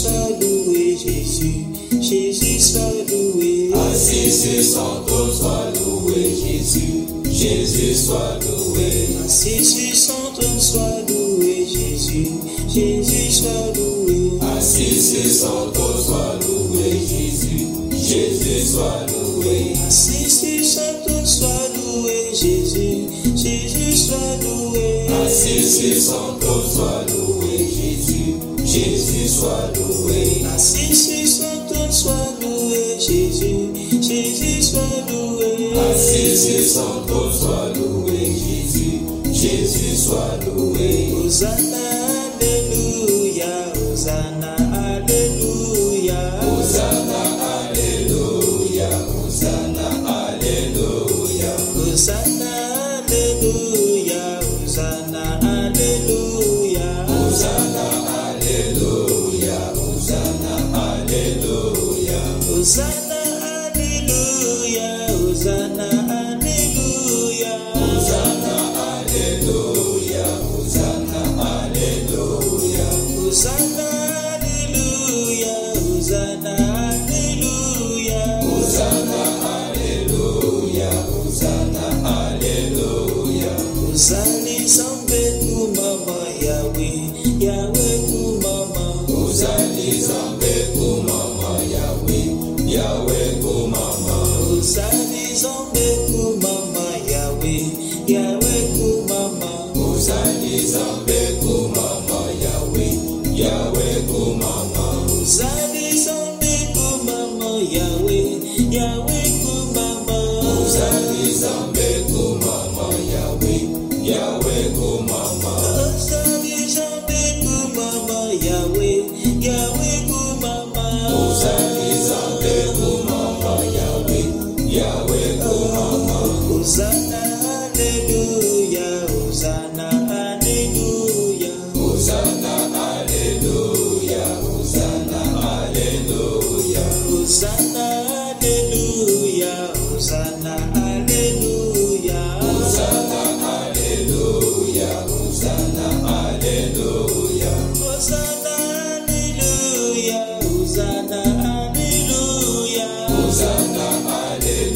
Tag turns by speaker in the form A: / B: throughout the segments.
A: sois loué, Jésus. Jésus soit loué.
B: Assisi Santo soit loué, Jésus. Jésus soit loué.
A: Assisi Santo soit loué, Jésus. Jésus soit loué.
B: Assisi Santo soit loué, Jésus. Jésus soit loué.
A: Assisi Santo soit loué, Jésus. Jésus soit loué.
B: Assisi Santo soit loué, Jésus. Jésus soit loué.
A: Assisi Santo soit loué, Jésus. Jésus soit loué.
B: Assisi Santo soit loué, Jésus. Jésus soit loué.
A: Hosanna, alléluia. Hosanna, alléluia.
B: Hosanna, alléluia. Hosanna, alléluia.
A: Hosanna, alléluia. Hosanna, alléluia.
B: Hosanna, alléluia. Hosanna, alléluia.
A: Hosanna, alléluia. Hosanna, alléluia.
B: Hosanna, alléluia. Hosanna, alléluia.
A: Hosanna, alléluia. Hosanna, alléluia.
B: Hosanna, alléluia. Hosanna, alléluia.
A: Hosanna, zambe kumama Yahweh, Yahweh kumama.
B: Hosanna, zambe kumama Yahweh, Yahweh kumama.
A: Hosanna, zambe kumama Yahweh, Yahweh kumama.
B: Hosanna, zambe kumama Yahweh, Yahweh kumama.
A: Hosanna, zambe kumama Yahweh, Yahweh kumama.
B: Hosanna, zambe kumama Yahweh, Yahweh kumama.
A: Hosanna, zambe kumama Yahweh, Yahweh kumama.
B: Hosanna, zambe kumama Yahweh, Yahweh kumama.
A: Hosanna, hallelujah. Hosanna, hallelujah.
B: Hosanna, alléluia. Hosanna, alléluia.
A: Hosanna, hallelujah. Hosanna, hallelujah.
B: Hosanna, alléluia. Hosanna, alléluia.
A: Hosanna,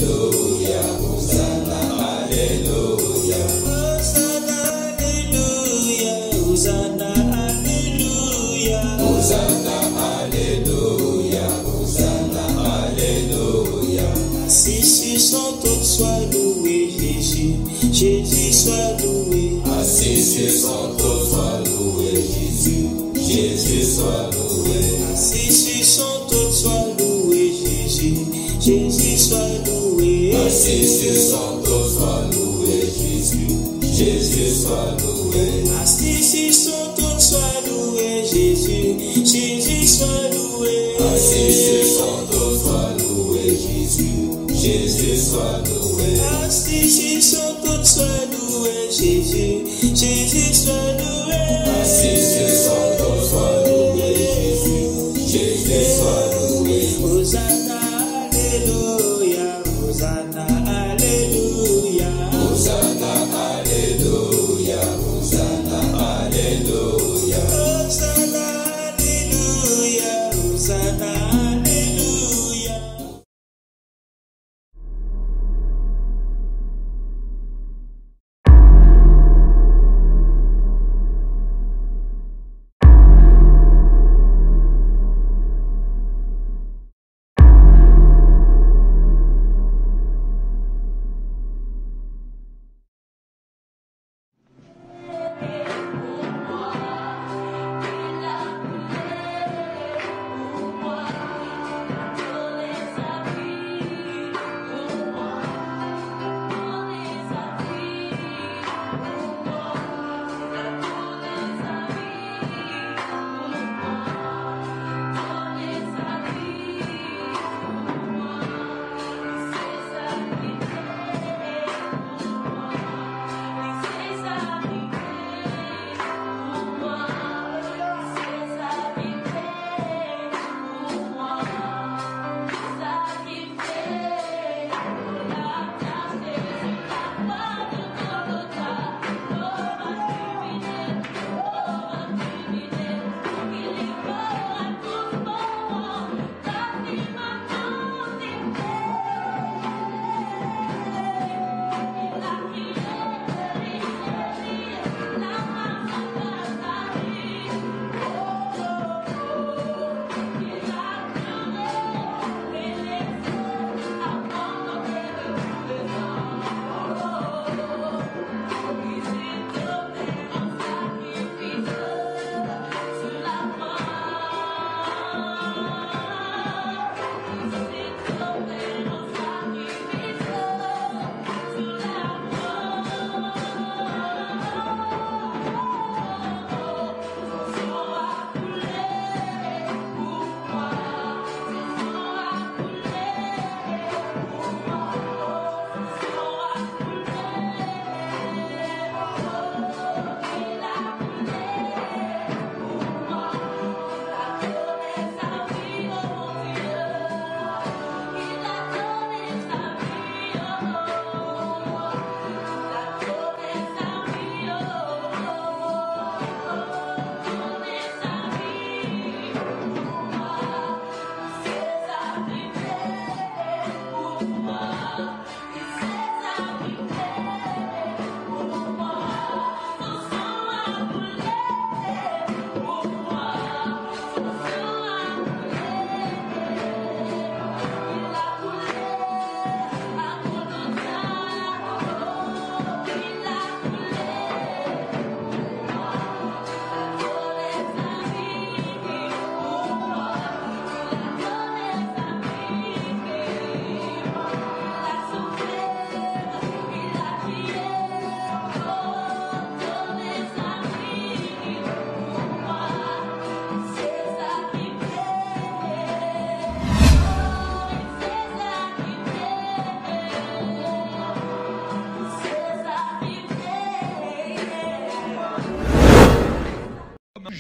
A: hallelujah. Hosanna, hallelujah.
B: Hosanna, alléluia. Hosanna, alléluia.
A: Hosanna, hallelujah. Hosanna, hallelujah.
B: Hosanna, alléluia. Hosanna, alléluia.
A: Assisi Santo soit loué, Jésus. Jésus soit loué.
B: Assisi Santo soit loué, Jésus. Jésus soit loué.
A: Assisi Santo soit loué, Jésus. Jésus soit loué.
B: Assisi Santo soit loué, Jésus. Jésus soit loué.
A: Assisi Santo soit loué, Jésus. Jésus soit loué.
B: Assisi Santo soit loué, Jésus. Jésus soit loué.
A: Assisi Santo soit loué, Jésus. Jésus soit loué.
B: Assisi Santo soit loué, Jésus. Jésus soit loué.
A: Hosanna, alléluia. Hosanna, alléluia.
B: Hosanna, alléluia. Hosanna, alléluia.
A: Hosanna, alléluia. Hosanna,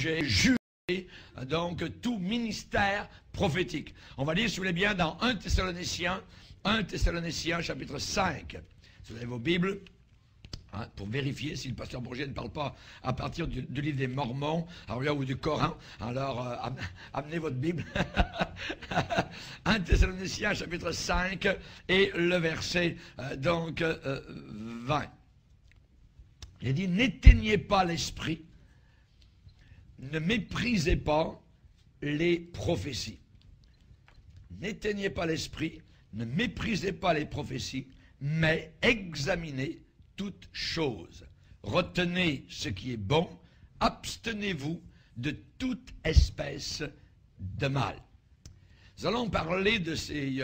C: juger, donc tout ministère prophétique. On va lire, si vous voulez bien, dans 1 Thessaloniciens chapitre 5. Si vous avez vos Bibles, hein, pour vérifier si le pasteur Bourget ne parle pas à partir du livre des Mormons, alors, ou du Coran, alors amenez votre Bible. 1 Thessaloniciens chapitre 5 et le verset 20. Il dit, n'éteignez pas l'esprit, ne méprisez pas les prophéties. N'éteignez pas l'esprit, ne méprisez pas les prophéties, mais examinez toutes choses. Retenez ce qui est bon, abstenez-vous de toute espèce de mal. Nous allons parler de ces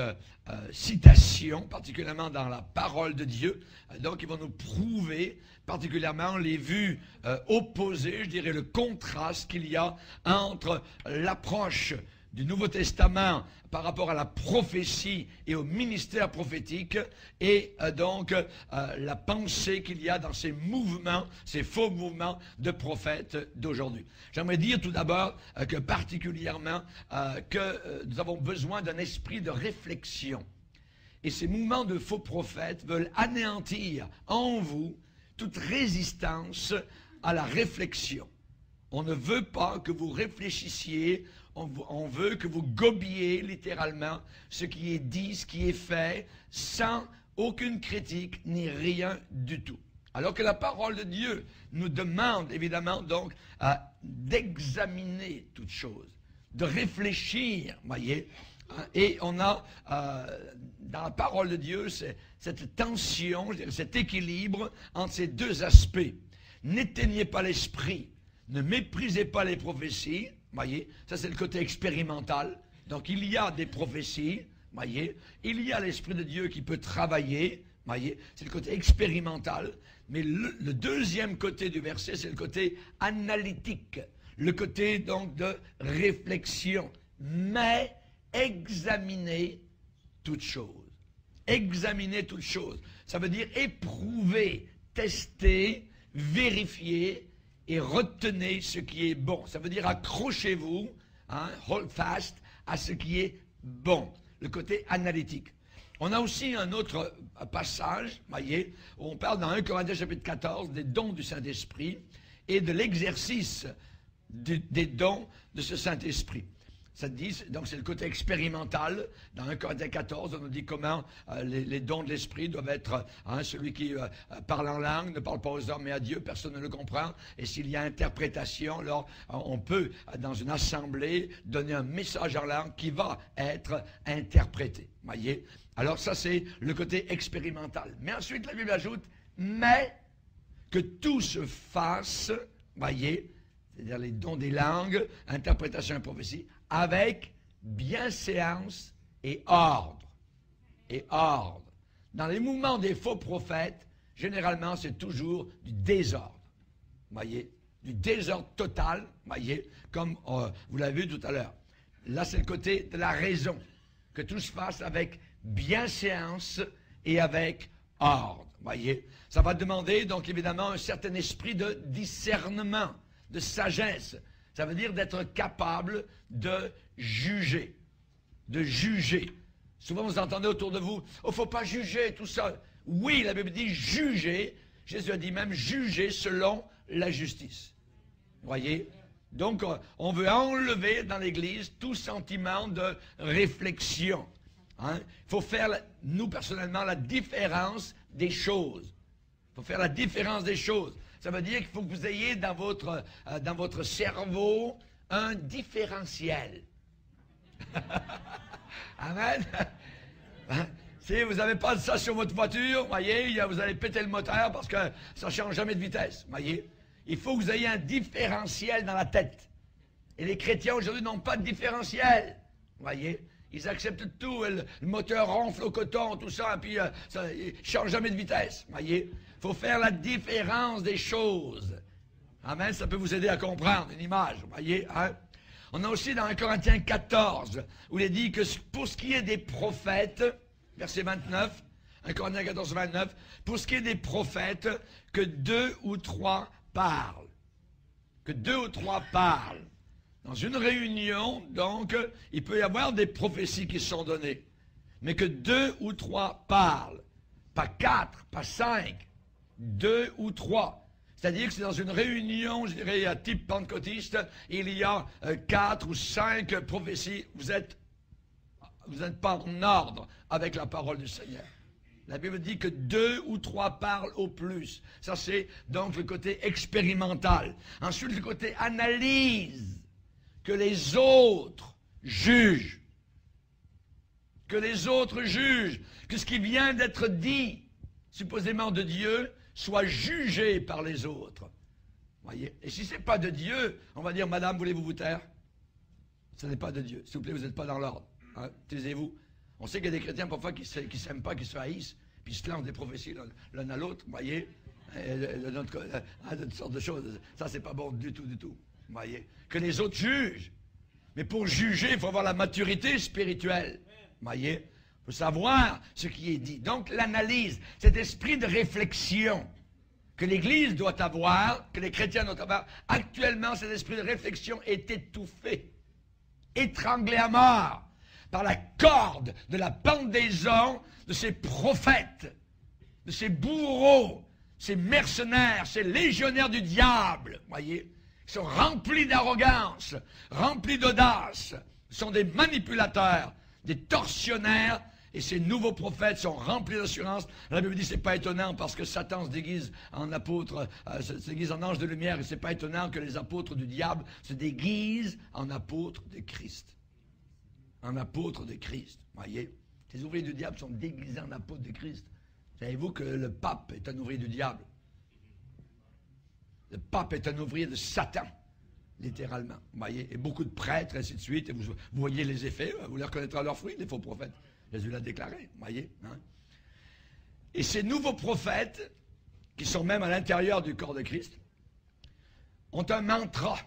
C: citations, particulièrement dans la parole de Dieu, donc ils vont nous prouver particulièrement les vues opposées, je dirais le contraste qu'il y a entre l'approche du Nouveau Testament par rapport à la prophétie et au ministère prophétique et donc la pensée qu'il y a dans ces mouvements, ces faux mouvements de prophètes d'aujourd'hui. J'aimerais dire tout d'abord que particulièrement que nous avons besoin d'un esprit de réflexion. Et ces mouvements de faux prophètes veulent anéantir en vous toute résistance à la réflexion. On ne veut pas que vous réfléchissiez, on veut que vous gobiez littéralement ce qui est dit, ce qui est fait, sans aucune critique ni rien du tout. Alors que la parole de Dieu nous demande évidemment donc d'examiner toutes choses, de réfléchir, voyez. Et on a dans la parole de Dieu cette tension, cet équilibre entre ces deux aspects. N'éteignez pas l'esprit, ne méprisez pas les prophéties, voyez, ça c'est le côté expérimental. Donc il y a des prophéties, voyez, il y a l'Esprit de Dieu qui peut travailler, voyez, c'est le côté expérimental. Mais le deuxième côté du verset, c'est le côté analytique, le côté donc de réflexion. Mais examinez toutes choses. Examinez toutes choses. Ça veut dire éprouver, tester, vérifier et retenez ce qui est bon. Ça veut dire accrochez-vous, hein, hold fast, à ce qui est bon. Le côté analytique. On a aussi un autre passage, voyez, où on parle dans 1 Corinthiens chapitre 14 des dons du Saint-Esprit et de l'exercice des dons de ce Saint-Esprit. Ça dit, donc c'est le côté expérimental. Dans 1 Corinthiens 14, on nous dit comment les dons de l'Esprit doivent être, hein, celui qui parle en langue ne parle pas aux hommes mais à Dieu, personne ne le comprend. Et s'il y a interprétation, alors on peut, dans une assemblée, donner un message en langue qui va être interprété. Voyez? Alors ça, c'est le côté expérimental. Mais ensuite, la Bible ajoute, mais que tout se fasse, voyez, c'est-à-dire les dons des langues, interprétation et prophétie, avec bienséance et ordre. Et ordre. Dans les mouvements des faux prophètes, généralement, c'est toujours du désordre. Voyez? Du désordre total, voyez, comme vous l'avez vu tout à l'heure. Là, c'est le côté de la raison. Que tout se fasse avec bienséance et avec ordre. Voyez? Ça va demander, donc, évidemment, un certain esprit de discernement, de sagesse. Ça veut dire d'être capable de juger. De juger. Souvent, vous entendez autour de vous, « Oh, il ne faut pas juger, tout ça. » Oui, la Bible dit juger. Jésus a dit même juger selon la justice. Voyez? Donc, on veut enlever dans l'Église tout sentiment de réflexion. Hein? Il faut faire, nous, personnellement, la différence des choses. Il faut faire la différence des choses. Ça veut dire qu'il faut que vous ayez dans votre cerveau un différentiel. Amen. Si vous n'avez pas de ça sur votre voiture, voyez, vous allez péter le moteur parce que ça ne change jamais de vitesse. Voyez. Il faut que vous ayez un différentiel dans la tête. Et les chrétiens aujourd'hui n'ont pas de différentiel. Voyez. Ils acceptent tout, le moteur ronfle au coton, tout ça, et puis ça ne change jamais de vitesse. Voyez. Il faut faire la différence des choses. Amen, ça peut vous aider à comprendre une image, voyez. Hein? On a aussi dans 1 Corinthiens 14, où il est dit que pour ce qui est des prophètes, verset 29, 1 Corinthiens 14, 29, pour ce qui est des prophètes, que 2 ou 3 parlent. que 2 ou 3 parlent. Dans une réunion, donc, il peut y avoir des prophéties qui sont données. Mais que 2 ou 3 parlent. Pas 4, pas 5. 2 ou 3. C'est-à-dire que c'est dans une réunion, je dirais, à type pentecôtiste, il y a 4 ou 5 prophéties. Vous n'êtes pas en ordre avec la parole du Seigneur. La Bible dit que 2 ou 3 parlent au plus. Ça, c'est donc le côté expérimental. Ensuite, le côté analyse. Que les autres jugent. Que les autres jugent. Que ce qui vient d'être dit, supposément de Dieu, soit jugé par les autres. Voyez? Et si ce n'est pas de Dieu, on va dire, madame, voulez-vous vous taire? Ce n'est pas de Dieu. S'il vous plaît, vous n'êtes pas dans l'ordre. Hein? Taisez-vous. On sait qu'il y a des chrétiens parfois qui ne s'aiment pas, qui se haïssent, puis ils se lancent des prophéties l'un à l'autre, voyez? Toutes sortes de choses. Ça, c'est pas bon du tout, du tout. Voyez? Que les autres jugent. Mais pour juger, il faut avoir la maturité spirituelle. Voyez? Il faut savoir ce qui est dit. Donc, l'analyse, cet esprit de réflexion que l'Église doit avoir, que les chrétiens doivent avoir, actuellement, cet esprit de réflexion est étouffé, étranglé à mort par la corde de la pendaison de ces prophètes, de ces bourreaux, ces mercenaires, ces légionnaires du diable, voyez, qui sont remplis d'arrogance, remplis d'audace, sont des manipulateurs, des tortionnaires. Et ces nouveaux prophètes sont remplis d'assurance. La Bible dit que ce n'est pas étonnant parce que Satan se déguise en apôtre, se déguise en ange de lumière. Et ce n'est pas étonnant que les apôtres du diable se déguisent en apôtres de Christ. En apôtres de Christ. Voyez, les ouvriers du diable sont déguisés en apôtres de Christ. Savez-vous que le pape est un ouvrier du diable? Le pape est un ouvrier de Satan, littéralement. Voyez, et beaucoup de prêtres, ainsi de suite. Et vous voyez les effets, vous les reconnaîtrez à leurs fruits, les faux prophètes. Jésus l'a déclaré, voyez. Hein? Et ces nouveaux prophètes, qui sont même à l'intérieur du corps de Christ, ont un mantra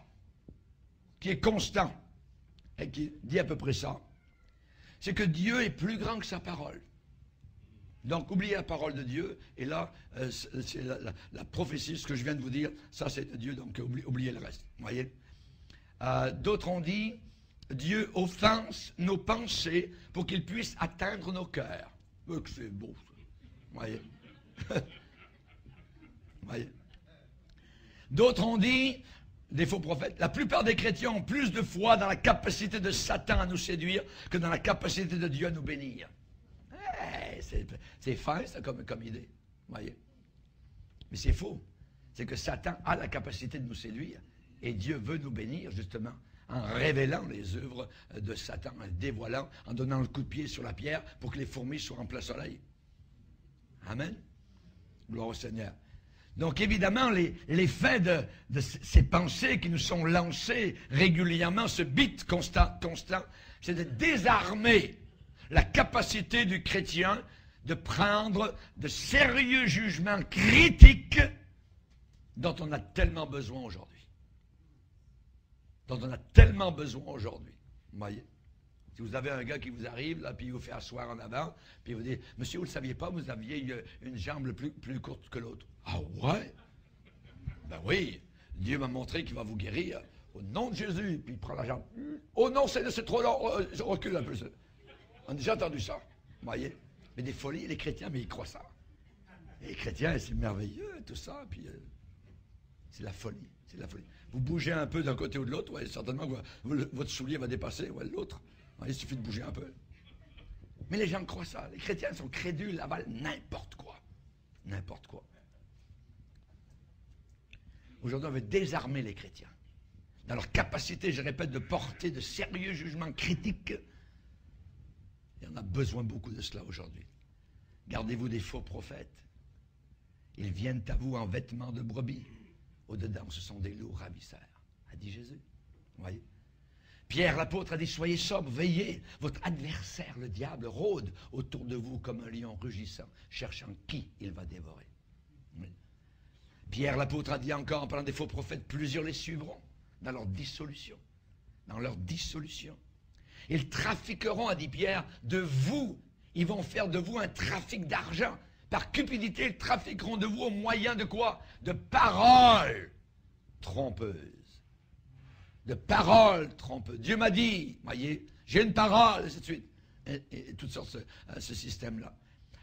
C: qui est constant et qui dit à peu près ça. C'est que Dieu est plus grand que sa parole. Donc, oubliez la parole de Dieu, et là, c'est la prophétie, ce que je viens de vous dire, ça c'est de Dieu, donc oubliez le reste, voyez. D'autres ont dit, Dieu offense nos pensées pour qu'il puisse atteindre nos cœurs. C'est beau, ça. Voyez. Voyez. D'autres ont dit, des faux prophètes, la plupart des chrétiens ont plus de foi dans la capacité de Satan à nous séduire que dans la capacité de Dieu à nous bénir. Hey, c'est fin, ça, comme idée. Voyez. Mais c'est faux. C'est que Satan a la capacité de nous séduire et Dieu veut nous bénir, justement, en révélant les œuvres de Satan, en dévoilant, en donnant le coup de pied sur la pierre pour que les fourmis soient en plein soleil. Amen. Gloire au Seigneur. Donc évidemment, l'effet de ces pensées qui nous sont lancées régulièrement, ce beat constant, c'est de désarmer la capacité du chrétien de prendre de sérieux jugements critiques dont on a tellement besoin aujourd'hui. Dont on a tellement besoin aujourd'hui. Vous voyez? Si vous avez un gars qui vous arrive, là, puis il vous fait asseoir en avant, puis il vous dit, monsieur, vous ne le saviez pas, vous aviez une jambe plus courte que l'autre. Ah ouais? Ben oui, Dieu m'a montré qu'il va vous guérir au nom de Jésus, puis il prend la jambe. Oh non, c'est trop long, recule un peu. On a déjà entendu ça, vous voyez? Mais des folies, les chrétiens, mais ils croient ça. Les chrétiens, c'est merveilleux, tout ça, puis c'est la folie, c'est la folie. Vous bougez un peu d'un côté ou de l'autre, ouais, certainement votre soulier va dépasser l'autre. Il suffit de bouger un peu. Mais les gens croient ça. Les chrétiens sont crédules, avalent n'importe quoi. N'importe quoi. Aujourd'hui, on veut désarmer les chrétiens. Dans leur capacité, je répète, de porter de sérieux jugements critiques. Et on a besoin beaucoup de cela aujourd'hui. Gardez-vous des faux prophètes. Ils viennent à vous en vêtements de brebis. Au-dedans, ce sont des loups ravisseurs, a dit Jésus. Vous voyez? Pierre l'apôtre a dit, soyez sobres, veillez. Votre adversaire, le diable, rôde autour de vous comme un lion rugissant, cherchant qui il va dévorer. Oui. Pierre l'apôtre a dit encore, en parlant des faux prophètes, plusieurs les suivront dans leur dissolution. Dans leur dissolution. Ils trafiqueront, a dit Pierre, de vous. Ils vont faire de vous un trafic d'argent. Par cupidité, ils trafiqueront de vous au moyen de quoi? De paroles trompeuses. de paroles trompeuses. Dieu m'a dit, voyez, j'ai une parole, et ainsi de suite. Et toutes sortes de ce système-là.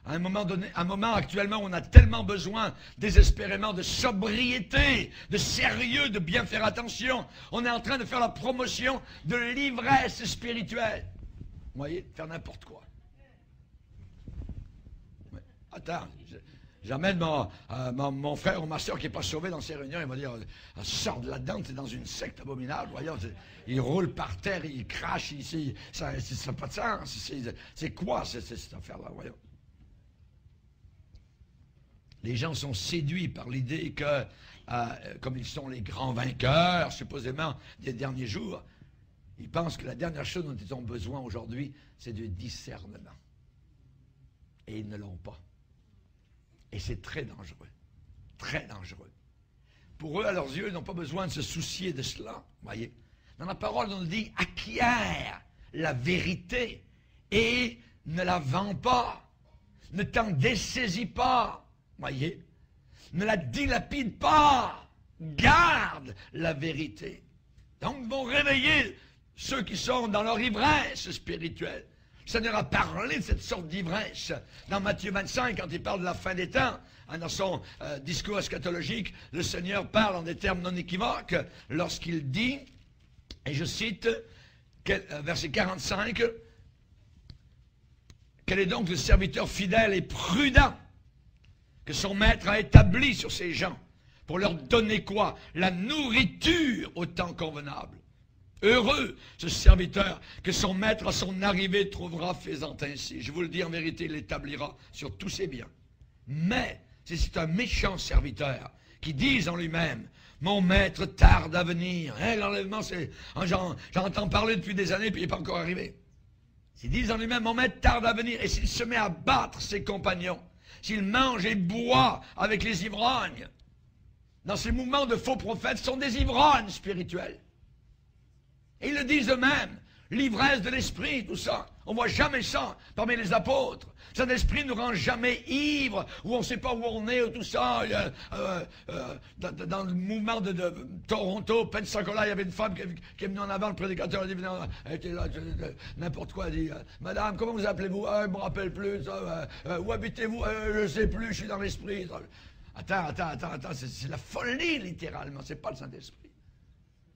C: À un moment donné, un moment actuellement où on a tellement besoin, désespérément, de sobriété, de sérieux, de bien faire attention. On est en train de faire la promotion de l'ivresse spirituelle. Vous voyez, faire n'importe quoi. Ouais. Attends, j'amène mon frère ou ma soeur qui n'est pas sauvé dans ces réunions, il va dire, sors de là-dedans, tu es dans une secte abominable, voyons, il roule par terre, il crache ici, ça n'a pas de sens, c'est quoi cette affaire-là, voyons. Les gens sont séduits par l'idée que, comme ils sont les grands vainqueurs, supposément, des derniers jours, ils pensent que la dernière chose dont ils ont besoin aujourd'hui, c'est du discernement. Et ils ne l'ont pas. Et c'est très dangereux. Très dangereux. Pour eux, à leurs yeux, ils n'ont pas besoin de se soucier de cela. Voyez. Dans la parole, on dit « acquiert la vérité et ne la vends pas. Ne t'en dessaisis pas. » Voyez. Ne la dilapide pas. Garde la vérité. Donc, ils vont réveiller ceux qui sont dans leur ivresse spirituelle. Le Seigneur a parlé de cette sorte d'ivresse dans Matthieu 25, quand il parle de la fin des temps. Dans son discours eschatologique, le Seigneur parle en des termes non équivoques lorsqu'il dit, et je cite, verset 45, « Quel est donc le serviteur fidèle et prudent que son maître a établi sur ces gens pour leur donner quoi? La nourriture au temps convenable. Heureux ce serviteur que son maître à son arrivée trouvera faisant ainsi. Je vous le dis en vérité, il l'établira sur tous ses biens. Mais si c'est un méchant serviteur qui dit en lui-même, mon maître tarde à venir. Hein, l'enlèvement, c'est, j'entends parler depuis des années puis il n'est pas encore arrivé. S'il dit en lui-même, mon maître tarde à venir, et s'il se met à battre ses compagnons, s'il mange et boit avec les ivrognes, dans ces mouvements de faux prophètes, ce sont des ivrognes spirituels. Et ils le disent eux-mêmes, l'ivresse de l'esprit, tout ça. On ne voit jamais ça parmi les apôtres. Saint-Esprit ne nous rend jamais ivre, ou on ne sait pas où on est, ou tout ça. Dans le mouvement de Toronto, Pensacola, il y avait une femme qui est venue en avant, le prédicateur a dit, elle était là, n'importe quoi, elle dit, madame, comment vous appelez-vous? Je ne me rappelle plus, où habitez-vous? Je ne sais plus, je suis dans l'esprit. Attends, c'est la folie, littéralement, ce n'est pas le Saint-Esprit.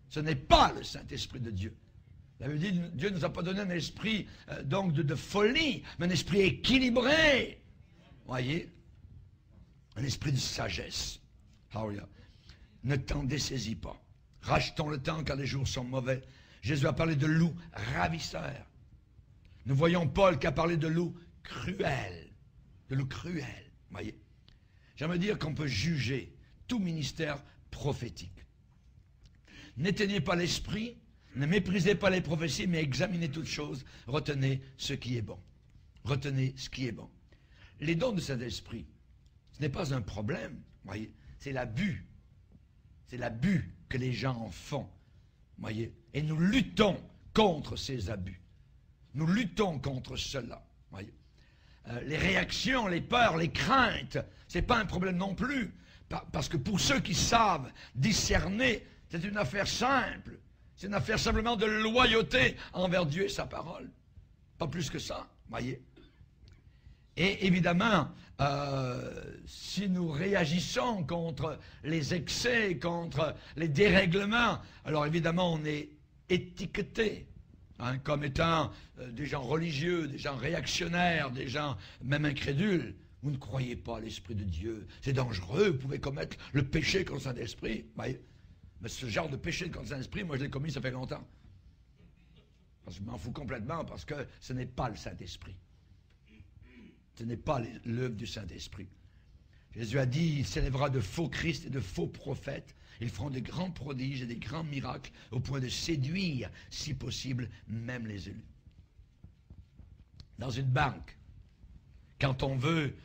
C: Ce n'est pas le Saint-Esprit de Dieu. La Bible dit, Dieu ne nous a pas donné un esprit donc de folie, mais un esprit équilibré. Voyez? Un esprit de sagesse. Hallelujah. Ne t'en dessaisis pas. Rachetons le temps car les jours sont mauvais. Jésus a parlé de loup ravisseur. Nous voyons Paul qui a parlé de loup cruel. De loup cruel. Voyez? J'aimerais dire qu'on peut juger tout ministère prophétique. N'éteignez pas l'esprit, ne méprisez pas les prophéties, mais examinez toutes choses, retenez ce qui est bon. Retenez ce qui est bon. Les dons de Saint-Esprit, ce n'est pas un problème, voyez, c'est l'abus. C'est l'abus que les gens en font, voyez. Et nous luttons contre ces abus. Nous luttons contre cela, voyez. Les réactions, les peurs, les craintes, ce n'est pas un problème non plus. Parce que pour ceux qui savent discerner, c'est une affaire simple. C'est une affaire simplement de loyauté envers Dieu et sa parole. Pas plus que ça, voyez. Et évidemment, si nous réagissons contre les excès, contre les dérèglements, alors évidemment on est étiqueté comme étant des gens religieux, des gens réactionnaires, des gens même incrédules. Vous ne croyez pas à l'Esprit de Dieu. C'est dangereux, vous pouvez commettre le péché contre le Saint-Esprit. Voyez. Mais ce genre de péché contre le Saint-Esprit, moi je l'ai commis, ça fait longtemps. Parce que je m'en fous complètement, parce que ce n'est pas le Saint-Esprit. Ce n'est pas l'œuvre du Saint-Esprit. Jésus a dit, il s'élèvera de faux Christ et de faux prophètes. Ils feront de grands prodiges et des grands miracles, au point de séduire, si possible, même les élus. Dans une banque, quand on veut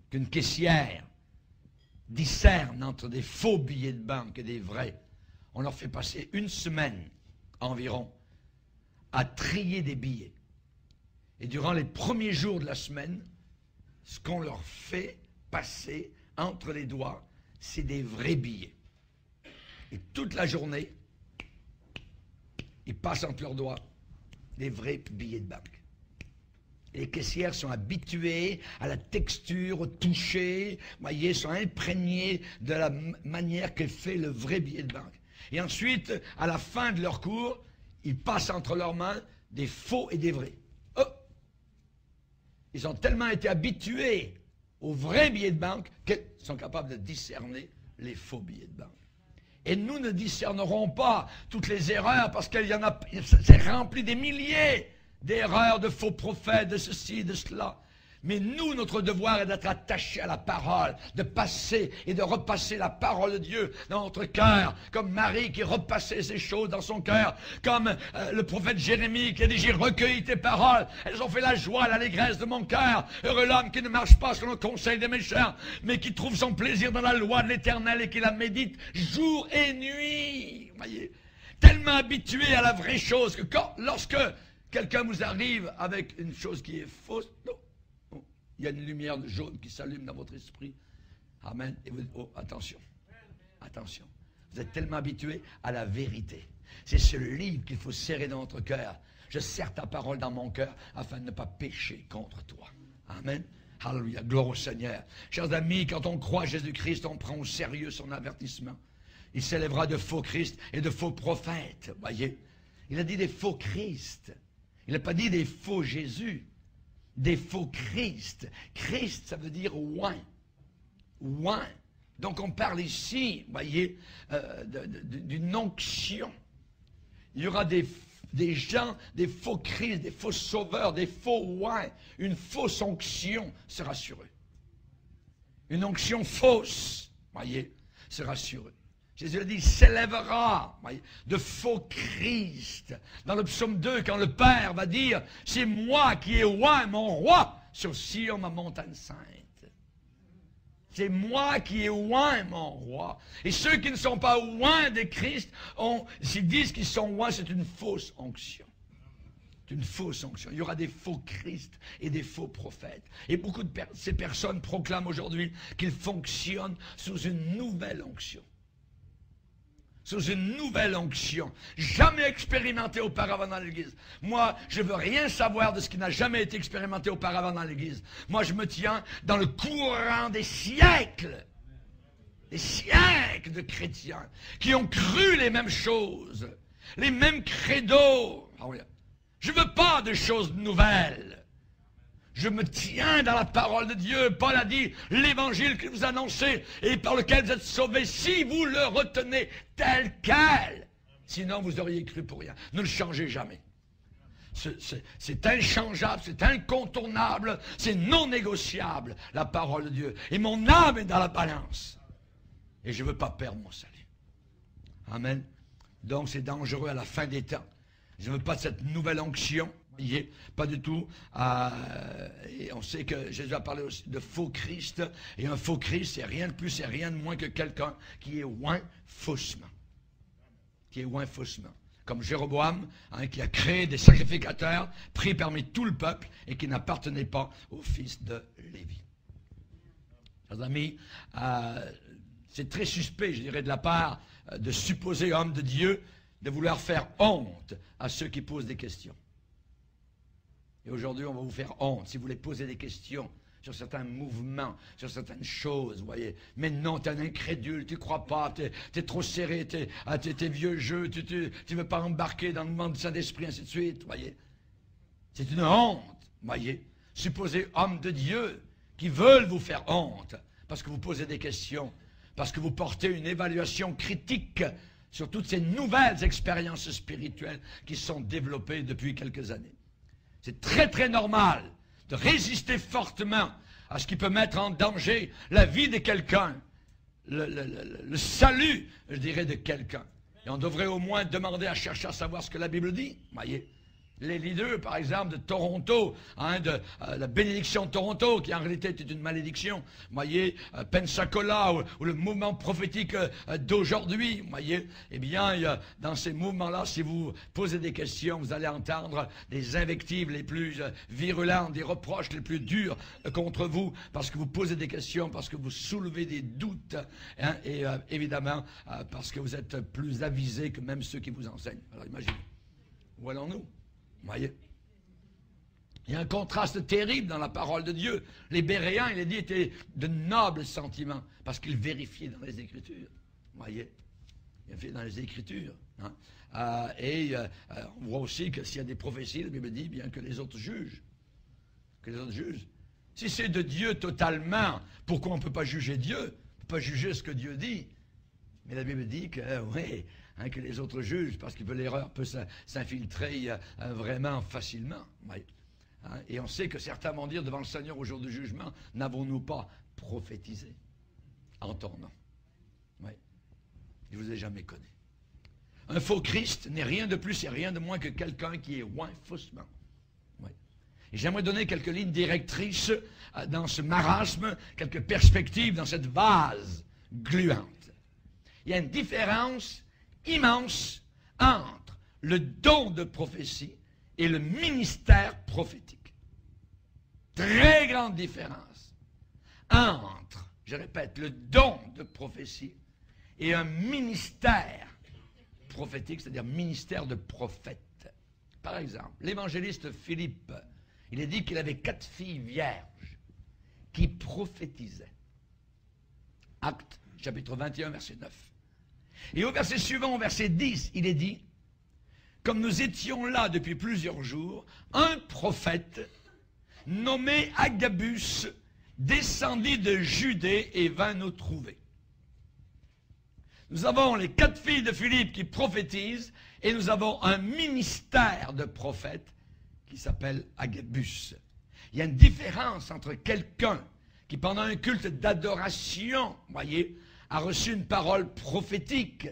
C: qu'une caissière discerne entre des faux billets de banque et des vrais, on leur fait passer une semaine environ à trier des billets. Et durant les premiers jours de la semaine, ce qu'on leur fait passer entre les doigts, c'est des vrais billets. Et toute la journée, ils passent entre leurs doigts des vrais billets de banque. Les caissières sont habituées à la texture, au toucher, voyez, sont imprégnées de la manière que fait le vrai billet de banque. Et ensuite, à la fin de leur cours, ils passent entre leurs mains des faux et des vrais. Oh! Ils ont tellement été habitués aux vrais billets de banque qu'ils sont capables de discerner les faux billets de banque. Et nous ne discernerons pas toutes les erreurs parce qu'il y en a, c'est rempli des milliers d'erreurs, de faux prophètes, de ceci, de cela. Mais nous, notre devoir est d'être attachés à la parole, de passer et de repasser la parole de Dieu dans notre cœur, comme Marie qui repassait ces choses dans son cœur, comme le prophète Jérémie qui a dit « J'ai recueilli tes paroles, elles ont fait la joie, l'allégresse de mon cœur. Heureux l'homme qui ne marche pas selon le conseil des méchants, mais qui trouve son plaisir dans la loi de l'Éternel et qui la médite jour et nuit. » Voyez, tellement habitué à la vraie chose que lorsque quelqu'un vous arrive avec une chose qui est fausse, non. Il y a une lumière jaune qui s'allume dans votre esprit. Amen. Et vous dites, oh, attention. Attention. Vous êtes tellement habitués à la vérité. C'est ce livre qu'il faut serrer dans votre cœur. Je serre ta parole dans mon cœur afin de ne pas pécher contre toi. Amen. Alléluia. Gloire au Seigneur. Chers amis, quand on croit à Jésus-Christ, on prend au sérieux son avertissement. Il s'élèvera de faux Christ et de faux prophètes. Voyez. Il a dit des faux Christ. Il n'a pas dit des faux Jésus. Des faux Christ. Christ, ça veut dire oint. Oint. Donc on parle ici, voyez, d'une onction. Il y aura des gens, des faux Christ, des faux sauveurs, des faux oints. Une fausse onction sera sur eux. Une onction fausse, voyez, sera sur eux. Jésus a dit, s'élèvera, de faux Christ. Dans le psaume 2, quand le Père va dire, c'est moi qui ai oint mon roi sur Sion, ma montagne sainte. C'est moi qui ai oint mon roi. Et ceux qui ne sont pas oints de Christ, s'ils disent qu'ils sont oints, c'est une fausse onction. C'est une fausse onction. Il y aura des faux Christ et des faux prophètes. Et beaucoup de ces personnes proclament aujourd'hui qu'ils fonctionnent sous une nouvelle onction. Sous une nouvelle onction, jamais expérimentée auparavant dans l'Église. Moi, je ne veux rien savoir de ce qui n'a jamais été expérimenté auparavant dans l'Église. Moi, je me tiens dans le courant des siècles de chrétiens qui ont cru les mêmes choses, les mêmes credos. Je ne veux pas de choses nouvelles. Je me tiens dans la parole de Dieu. Paul a dit, l'évangile que vous annoncez et par lequel vous êtes sauvés, si vous le retenez tel quel, sinon vous auriez cru pour rien. Ne le changez jamais. C'est inchangeable, c'est incontournable, c'est non négociable, la parole de Dieu. Et mon âme est dans la balance. Et je ne veux pas perdre mon salut. Amen. Donc c'est dangereux à la fin des temps. Je ne veux pas de cette nouvelle onction. Pas du tout. Et on sait que Jésus a parlé aussi de faux Christ. Et un faux Christ, c'est rien de plus, c'est rien de moins que quelqu'un qui est oint faussement. Qui est oint faussement. Comme Jéroboam, qui a créé des sacrificateurs pris parmi tout le peuple et qui n'appartenaient pas au fils de Lévi. Chers amis, c'est très suspect, je dirais, de la part de supposés hommes de Dieu de vouloir faire honte à ceux qui posent des questions. Et aujourd'hui, on va vous faire honte si vous voulez poser des questions sur certains mouvements, sur certaines choses, vous voyez. Mais non, tu es un incrédule, tu ne crois pas, tu es trop serré, t'es vieux jeu, tu ne veux pas embarquer dans le monde du Saint-Esprit, ainsi de suite, vous voyez. C'est une honte, vous voyez. Supposez hommes de Dieu qui veulent vous faire honte parce que vous posez des questions, parce que vous portez une évaluation critique sur toutes ces nouvelles expériences spirituelles qui sont développées depuis quelques années. C'est très très normal de résister fortement à ce qui peut mettre en danger la vie de quelqu'un, le salut, je dirais, de quelqu'un. Et on devrait au moins demander à chercher à savoir ce que la Bible dit, voyez. Les leaders, par exemple, de Toronto, de la bénédiction de Toronto, qui en réalité était une malédiction, voyez, Pensacola, ou le mouvement prophétique d'aujourd'hui, voyez, eh bien, dans ces mouvements-là, si vous posez des questions, vous allez entendre des invectives les plus virulentes, des reproches les plus durs contre vous, parce que vous posez des questions, parce que vous soulevez des doutes, et évidemment, parce que vous êtes plus avisés que même ceux qui vous enseignent. Alors, imaginez. Où allons-nous? Vous voyez? Il y a un contraste terrible dans la parole de Dieu. Les Béréens, il est dit, étaient de nobles sentiments, parce qu'ils vérifiaient dans les Écritures. Vous voyez? Ils vérifiaient dans les Écritures. Hein? On voit aussi que s'il y a des prophéties, la Bible dit bien que les autres jugent. Que les autres jugent. Si c'est de Dieu totalement, pourquoi on ne peut pas juger Dieu? On ne peut pas juger ce que Dieu dit. Mais la Bible dit que, oui, hein, que les autres jugent, parce que l'erreur peut s'infiltrer vraiment facilement. Oui. Hein, et on sait que certains vont dire devant le Seigneur au jour du jugement, n'avons-nous pas prophétisé en ton nom? Oui. Je ne vous ai jamais connu. Un faux Christ n'est rien de plus et rien de moins que quelqu'un qui est oint faussement. Oui. Et j'aimerais donner quelques lignes directrices dans ce marasme, quelques perspectives dans cette vase gluante. Il y a une différence immense entre le don de prophétie et le ministère prophétique. Très grande différence entre, je répète, le don de prophétie et un ministère prophétique, c'est-à-dire ministère de prophète. Par exemple, l'évangéliste Philippe, il est dit qu'il avait 4 filles vierges qui prophétisaient. Actes, chapitre 21, verset 9. Et au verset suivant, au verset 10, il est dit, comme nous étions là depuis plusieurs jours, un prophète nommé Agabus descendit de Judée et vint nous trouver. Nous avons les 4 filles de Philippe qui prophétisent et nous avons un ministère de prophète qui s'appelle Agabus. Il y a une différence entre quelqu'un qui, pendant un culte d'adoration, voyez, a reçu une parole prophétique.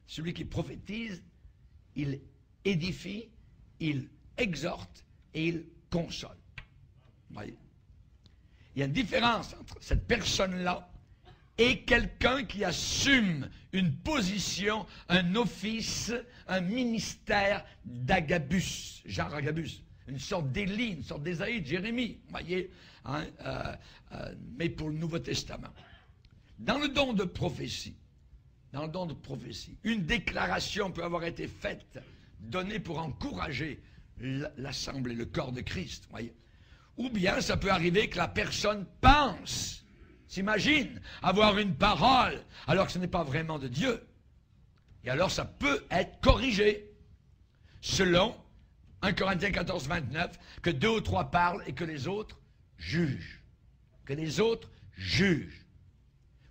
C: Celui qui prophétise, il édifie, il exhorte et il console. Voyez. Il y a une différence entre cette personne-là et quelqu'un qui assume une position, un office, un ministère d'Agabus, genre Agabus, une sorte d'Élie, une sorte d'Ésaïe, de Jérémie, voyez, hein, mais pour le Nouveau Testament. Dans le don de prophétie, une déclaration peut avoir été faite, donnée pour encourager l'assemblée, le corps de Christ, voyez. Ou bien ça peut arriver que la personne pense, s'imagine avoir une parole, alors que ce n'est pas vraiment de Dieu. Et alors ça peut être corrigé, selon 1 Corinthiens 14, 29, que 2 ou 3 parlent et que les autres jugent. Que les autres jugent.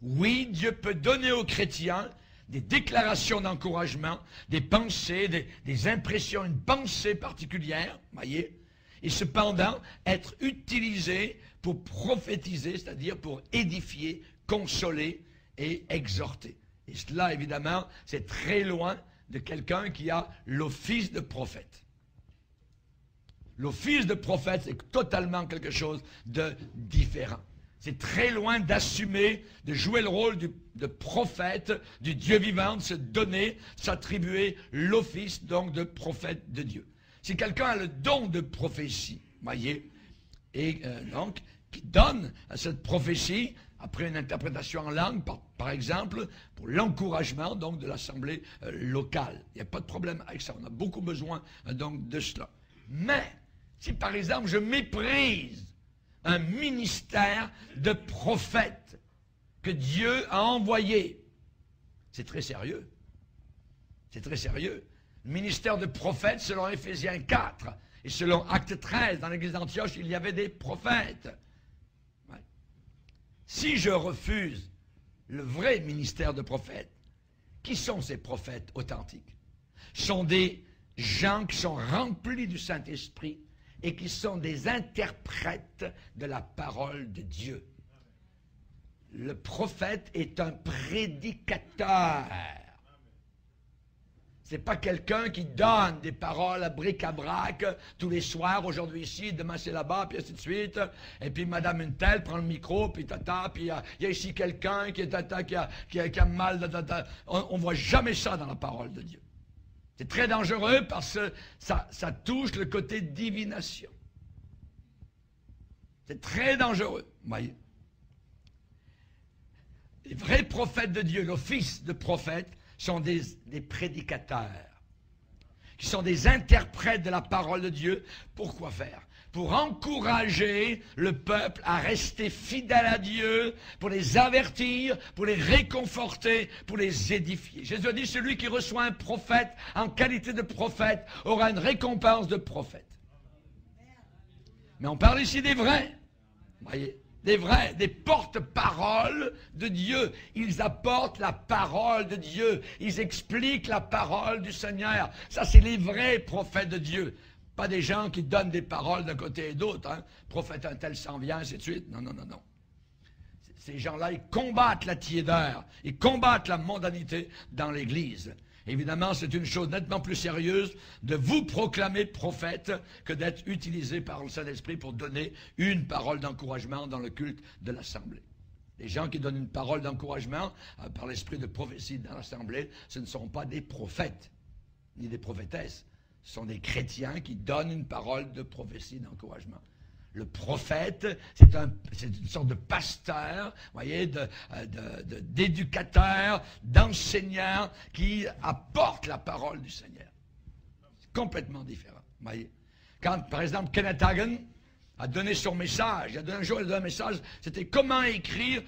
C: Oui, Dieu peut donner aux chrétiens des déclarations d'encouragement, des pensées, des impressions, une pensée particulière, voyez, et cependant être utilisé pour prophétiser, c'est-à-dire pour édifier, consoler et exhorter. Et cela, évidemment, c'est très loin de quelqu'un qui a l'office de prophète. L'office de prophète, c'est totalement quelque chose de différent. C'est très loin d'assumer, de jouer le rôle de prophète, du Dieu vivant, de se donner, s'attribuer l'office donc de prophète de Dieu. Si quelqu'un a le don de prophétie, voyez, et donc qui donne à cette prophétie, après une interprétation en langue, par exemple, pour l'encouragement donc de l'assemblée locale. Il n'y a pas de problème avec ça. On a beaucoup besoin donc de cela. Mais si par exemple je méprise un ministère de prophète que Dieu a envoyé, c'est très sérieux. C'est très sérieux. Le ministère de prophète, selon Éphésiens 4 et selon Acte 13, dans l'église d'Antioche, il y avait des prophètes. Ouais. Si je refuse le vrai ministère de prophète, qui sont ces prophètes authentiques? Ce sont des gens qui sont remplis du Saint-Esprit et qui sont des interprètes de la parole de Dieu. Le prophète est un prédicateur. C'est pas quelqu'un qui donne des paroles à bric-à-brac tous les soirs, aujourd'hui ici, demain c'est là-bas, puis ainsi de suite. Et puis Madame une telle prend le micro, puis tata, puis il y a ici quelqu'un qui est tata, qui a mal, tata. On voit jamais ça dans la parole de Dieu. C'est très dangereux parce que ça touche le côté divination. C'est très dangereux, vous voyez. Les vrais prophètes de Dieu, l'office de prophète, sont des prédicateurs. qui sont des interprètes de la parole de Dieu. Pourquoi faire? Pour encourager le peuple à rester fidèle à Dieu, pour les avertir, pour les réconforter, pour les édifier. Jésus a dit, celui qui reçoit un prophète en qualité de prophète aura une récompense de prophète. Mais on parle ici des vrais. Vous voyez? Des vrais, des porte-paroles de Dieu. Ils apportent la parole de Dieu. Ils expliquent la parole du Seigneur. Ça, c'est les vrais prophètes de Dieu. Pas des gens qui donnent des paroles d'un côté et d'autre. Hein. Prophète un tel s'en vient, ainsi de suite. Non, non, non, non. Ces gens-là, ils combattent la tiédeur. Ils combattent la mondanité dans l'Église. Évidemment, c'est une chose nettement plus sérieuse de vous proclamer prophète que d'être utilisé par le Saint-Esprit pour donner une parole d'encouragement dans le culte de l'Assemblée. Les gens qui donnent une parole d'encouragement par l'esprit de prophétie dans l'Assemblée, ce ne sont pas des prophètes, ni des prophétesses. Ce sont des chrétiens qui donnent une parole de prophétie d'encouragement. Le prophète, c'est une sorte de pasteur, voyez, d'éducateur, d'enseignant qui apporte la parole du Seigneur. C'est complètement différent, voyez. Quand, par exemple, Kenneth Hagin a donné son message, un jour il a donné un message, c'était comment écrire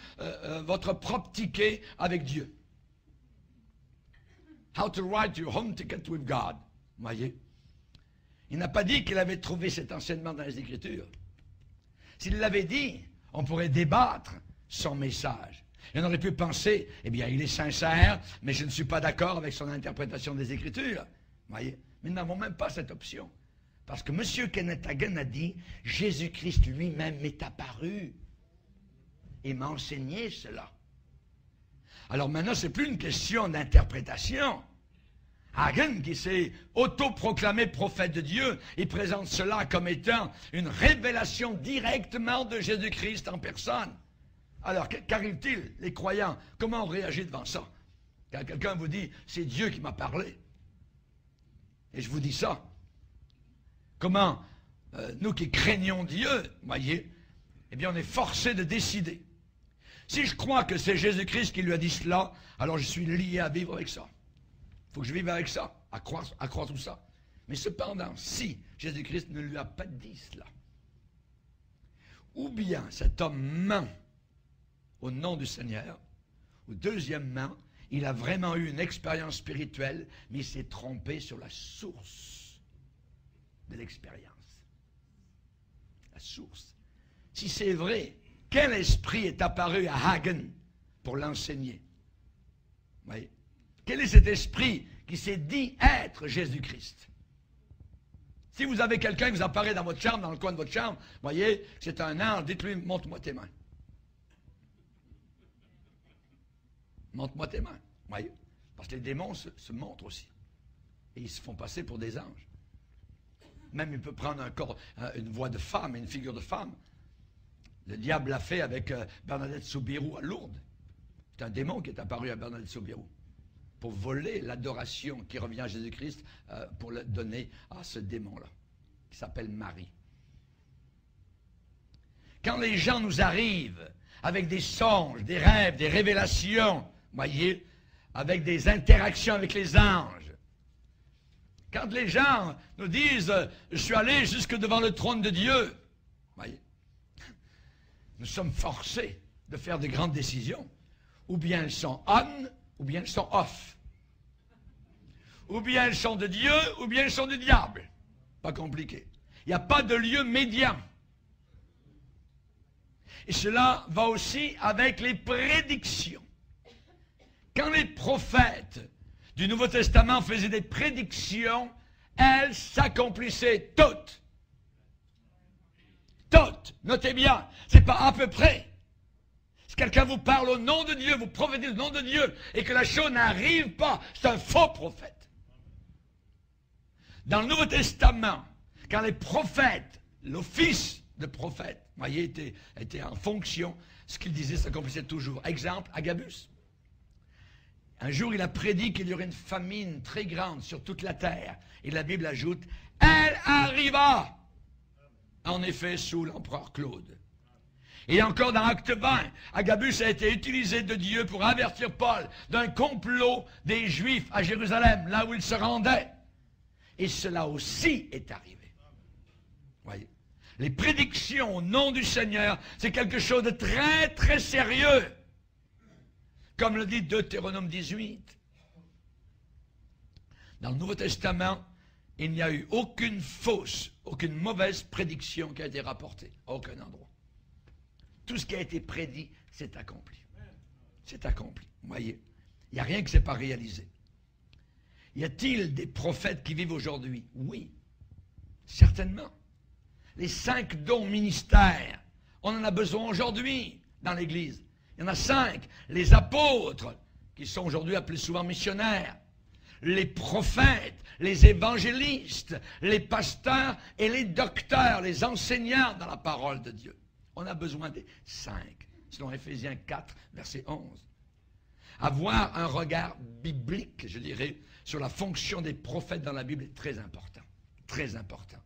C: votre propre ticket avec Dieu. How to write your home ticket with God, voyez. Il n'a pas dit qu'il avait trouvé cet enseignement dans les Écritures. S'il l'avait dit, on pourrait débattre son message. Et on aurait pu penser, eh bien, il est sincère, mais je ne suis pas d'accord avec son interprétation des Écritures. Voyez? Mais nous n'avons même pas cette option. Parce que M. Kenneth Hagin a dit, Jésus-Christ lui-même m'est apparu et m'a enseigné cela. Alors maintenant, ce n'est plus une question d'interprétation. Hagin, qui s'est autoproclamé prophète de Dieu, il présente cela comme étant une révélation directement de Jésus-Christ en personne. Alors, qu'arrive-t-il, les croyants? Comment on réagit devant ça? Quand quelqu'un vous dit, c'est Dieu qui m'a parlé, et je vous dis ça, comment, nous qui craignons Dieu, voyez, eh bien, on est forcé de décider. Si je crois que c'est Jésus-Christ qui lui a dit cela, alors je suis lié à vivre avec ça. Il faut que je vive avec ça, à croire tout ça. Mais cependant, si Jésus-Christ ne lui a pas dit cela, ou bien cet homme ment au nom du Seigneur, ou deuxièmement, il a vraiment eu une expérience spirituelle, mais il s'est trompé sur la source de l'expérience. La source. Si c'est vrai, quel esprit est apparu à Hagin pour l'enseigner? Vous voyez? Quel est cet esprit qui s'est dit être Jésus-Christ? Si vous avez quelqu'un qui vous apparaît dans votre chambre, dans le coin de votre chambre, voyez, c'est un ange, dites-lui, montre-moi tes mains. Montre-moi tes mains. Voyez? Parce que les démons se montrent aussi. Et ils se font passer pour des anges. Même il peut prendre un corps, une voix de femme et une figure de femme. Le diable l'a fait avec Bernadette Soubirous à Lourdes. C'est un démon qui est apparu à Bernadette Soubirous pour voler l'adoration qui revient à Jésus-Christ pour le donner à ce démon-là, qui s'appelle Marie. Quand les gens nous arrivent avec des songes, des rêves, des révélations, voyez, avec des interactions avec les anges, quand les gens nous disent « je suis allé jusque devant le trône de Dieu », voyez, nous sommes forcés de faire de grandes décisions. Ou bien elles sont on, ou bien elles sont off. Ou bien elles sont de Dieu, ou bien elles sont du diable. Pas compliqué. Il n'y a pas de lieu médian. Et cela va aussi avec les prédictions. Quand les prophètes du Nouveau Testament faisaient des prédictions, elles s'accomplissaient toutes. Toutes. Notez bien, c'est pas à peu près. Si quelqu'un vous parle au nom de Dieu, vous prophétisez au nom de Dieu, et que la chose n'arrive pas, c'est un faux prophète. Dans le Nouveau Testament, quand les prophètes, l'office de prophète, voyez, était en fonction, ce qu'il disait s'accomplissait toujours. Exemple, Agabus. Un jour, il a prédit qu'il y aurait une famine très grande sur toute la terre. Et la Bible ajoute, elle arriva, en effet, sous l'empereur Claude. Et encore dans Acte 20, Agabus a été utilisé de Dieu pour avertir Paul d'un complot des Juifs à Jérusalem, là où il se rendait. Et cela aussi est arrivé. Voyez. Les prédictions au nom du Seigneur, c'est quelque chose de très, très sérieux. Comme le dit Deutéronome 18. Dans le Nouveau Testament, il n'y a eu aucune fausse, aucune mauvaise prédiction qui a été rapportée. À aucun endroit. Tout ce qui a été prédit, c'est accompli. C'est accompli. Vous voyez, il n'y a rien qui ne s'est pas réalisé. Y a-t-il des prophètes qui vivent aujourd'hui? Oui, certainement. Les 5 dons ministères, on en a besoin aujourd'hui dans l'Église. Il y en a 5. Les apôtres, qui sont aujourd'hui appelés souvent missionnaires. Les prophètes, les évangélistes, les pasteurs et les docteurs, les enseignants dans la parole de Dieu. On a besoin des 5, selon Éphésiens 4, verset 11. Avoir un regard biblique, je dirais, sur la fonction des prophètes dans la Bible est très important. Très important.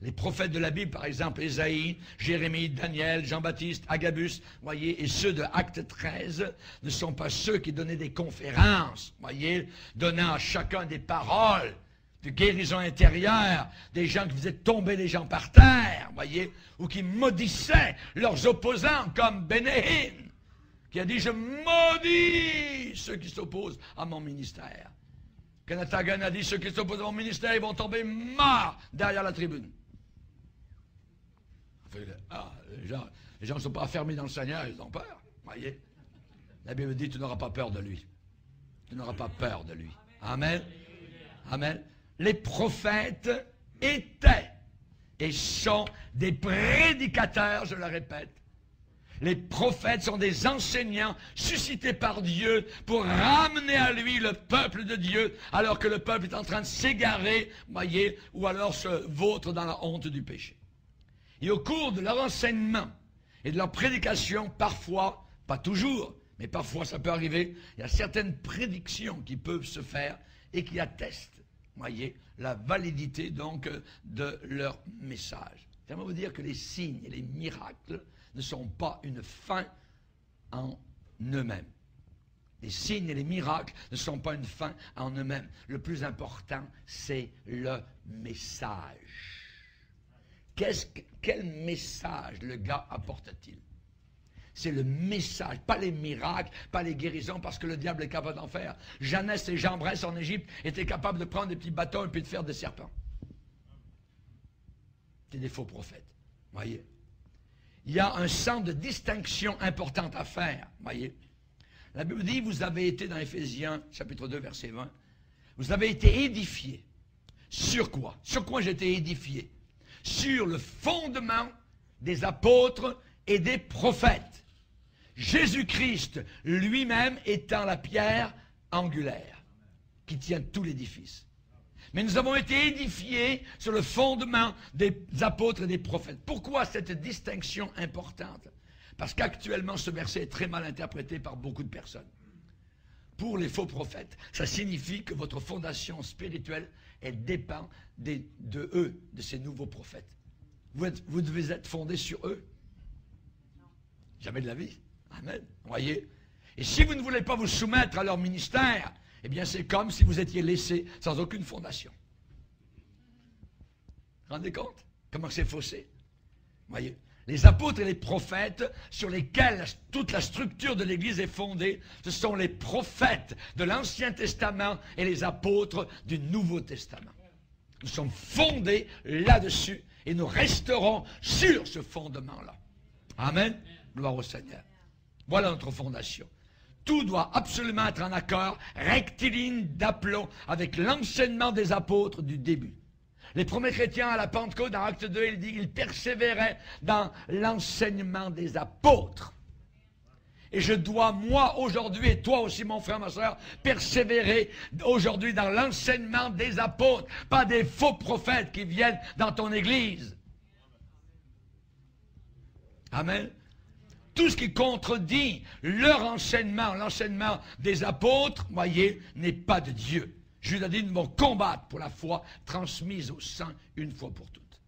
C: Les prophètes de la Bible, par exemple, Ésaïe, Jérémie, Daniel, Jean-Baptiste, Agabus, voyez, et ceux de Acte 13 ne sont pas ceux qui donnaient des conférences, voyez, donnant à chacun des paroles de guérison intérieure, des gens qui faisaient tomber les gens par terre, voyez, ou qui maudissaient leurs opposants, comme Bénéhin, qui a dit « Je maudis ceux qui s'opposent à mon ministère ». Kenneth Hagin a dit « Ceux qui s'opposent à mon ministère, ils vont tomber morts derrière la tribune ». Les gens ne sont pas affermis dans le Seigneur, ils ont peur. Voyez? La Bible dit, tu n'auras pas peur de lui. Tu n'auras pas peur de lui. Amen. Amen. Les prophètes étaient et sont des prédicateurs, je le répète. Les prophètes sont des enseignants suscités par Dieu pour ramener à lui le peuple de Dieu, alors que le peuple est en train de s'égarer, voyez, ou alors se vautre dans la honte du péché. Et au cours de leur enseignement et de leur prédication, parfois, pas toujours, mais parfois ça peut arriver, il y a certaines prédictions qui peuvent se faire et qui attestent, voyez, la validité donc de leur message. J'aimerais vous dire que les signes et les miracles ne sont pas une fin en eux-mêmes. Les signes et les miracles ne sont pas une fin en eux-mêmes. Le plus important, c'est le message. Quel message le gars apporte-t-il? C'est le message, pas les miracles, pas les guérisons, parce que le diable est capable d'en faire. Jeannès et Jambres en Égypte étaient capables de prendre des petits bâtons et puis de faire des serpents. C'est des faux prophètes, voyez. Il y a un sens de distinction importante à faire, voyez. La Bible dit, vous avez été dans Éphésiens, chapitre 2, verset 20, vous avez été édifiés. Sur quoi? Sur quoi j'ai été édifié? Sur le fondement des apôtres et des prophètes. Jésus-Christ lui-même étant la pierre angulaire qui tient tout l'édifice. Mais nous avons été édifiés sur le fondement des apôtres et des prophètes. Pourquoi cette distinction importante? Parce qu'actuellement, ce verset est très mal interprété par beaucoup de personnes. Pour les faux prophètes, ça signifie que votre fondation spirituelle, elle dépend de eux, de ces nouveaux prophètes. Vous devez être fondé sur eux. Jamais de la vie. Amen. Voyez? Et si vous ne voulez pas vous soumettre à leur ministère, eh bien c'est comme si vous étiez laissé sans aucune fondation. Vous vous rendez compte? Comment c'est faussé? Voyez? Les apôtres et les prophètes sur lesquels toute la structure de l'Église est fondée, ce sont les prophètes de l'Ancien Testament et les apôtres du Nouveau Testament. Nous sommes fondés là-dessus et nous resterons sur ce fondement-là. Amen. Gloire au Seigneur. Voilà notre fondation. Tout doit absolument être en accord, rectiligne d'aplomb, avec l'enseignement des apôtres du début. Les premiers chrétiens à la Pentecôte, dans Acte 2, il dit qu'ils persévéraient dans l'enseignement des apôtres. Et je dois, moi, aujourd'hui, et toi aussi, mon frère, ma soeur, persévérer aujourd'hui dans l'enseignement des apôtres, pas des faux prophètes qui viennent dans ton église. Amen. Tout ce qui contredit leur enseignement, l'enseignement des apôtres, voyez, n'est pas de Dieu. Judas dit, nous devons combattre pour la foi transmise au saints une fois pour toutes.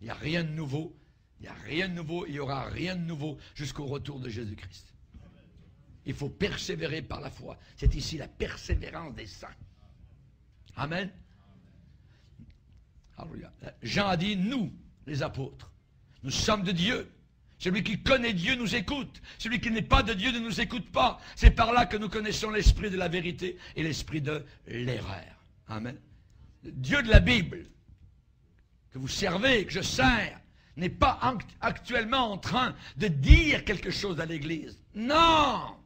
C: Il n'y a rien de nouveau, il n'y a rien de nouveau, il n'y aura rien de nouveau jusqu'au retour de Jésus-Christ. Il faut persévérer par la foi. C'est ici la persévérance des saints. Amen. Alléluia. Jean a dit, nous, les apôtres, nous sommes de Dieu. Celui qui connaît Dieu nous écoute. Celui qui n'est pas de Dieu ne nous écoute pas. C'est par là que nous connaissons l'esprit de la vérité et l'esprit de l'erreur. Amen. Le Dieu de la Bible, que vous servez, que je sers, n'est pas actuellement en train de dire quelque chose à l'Église. Non!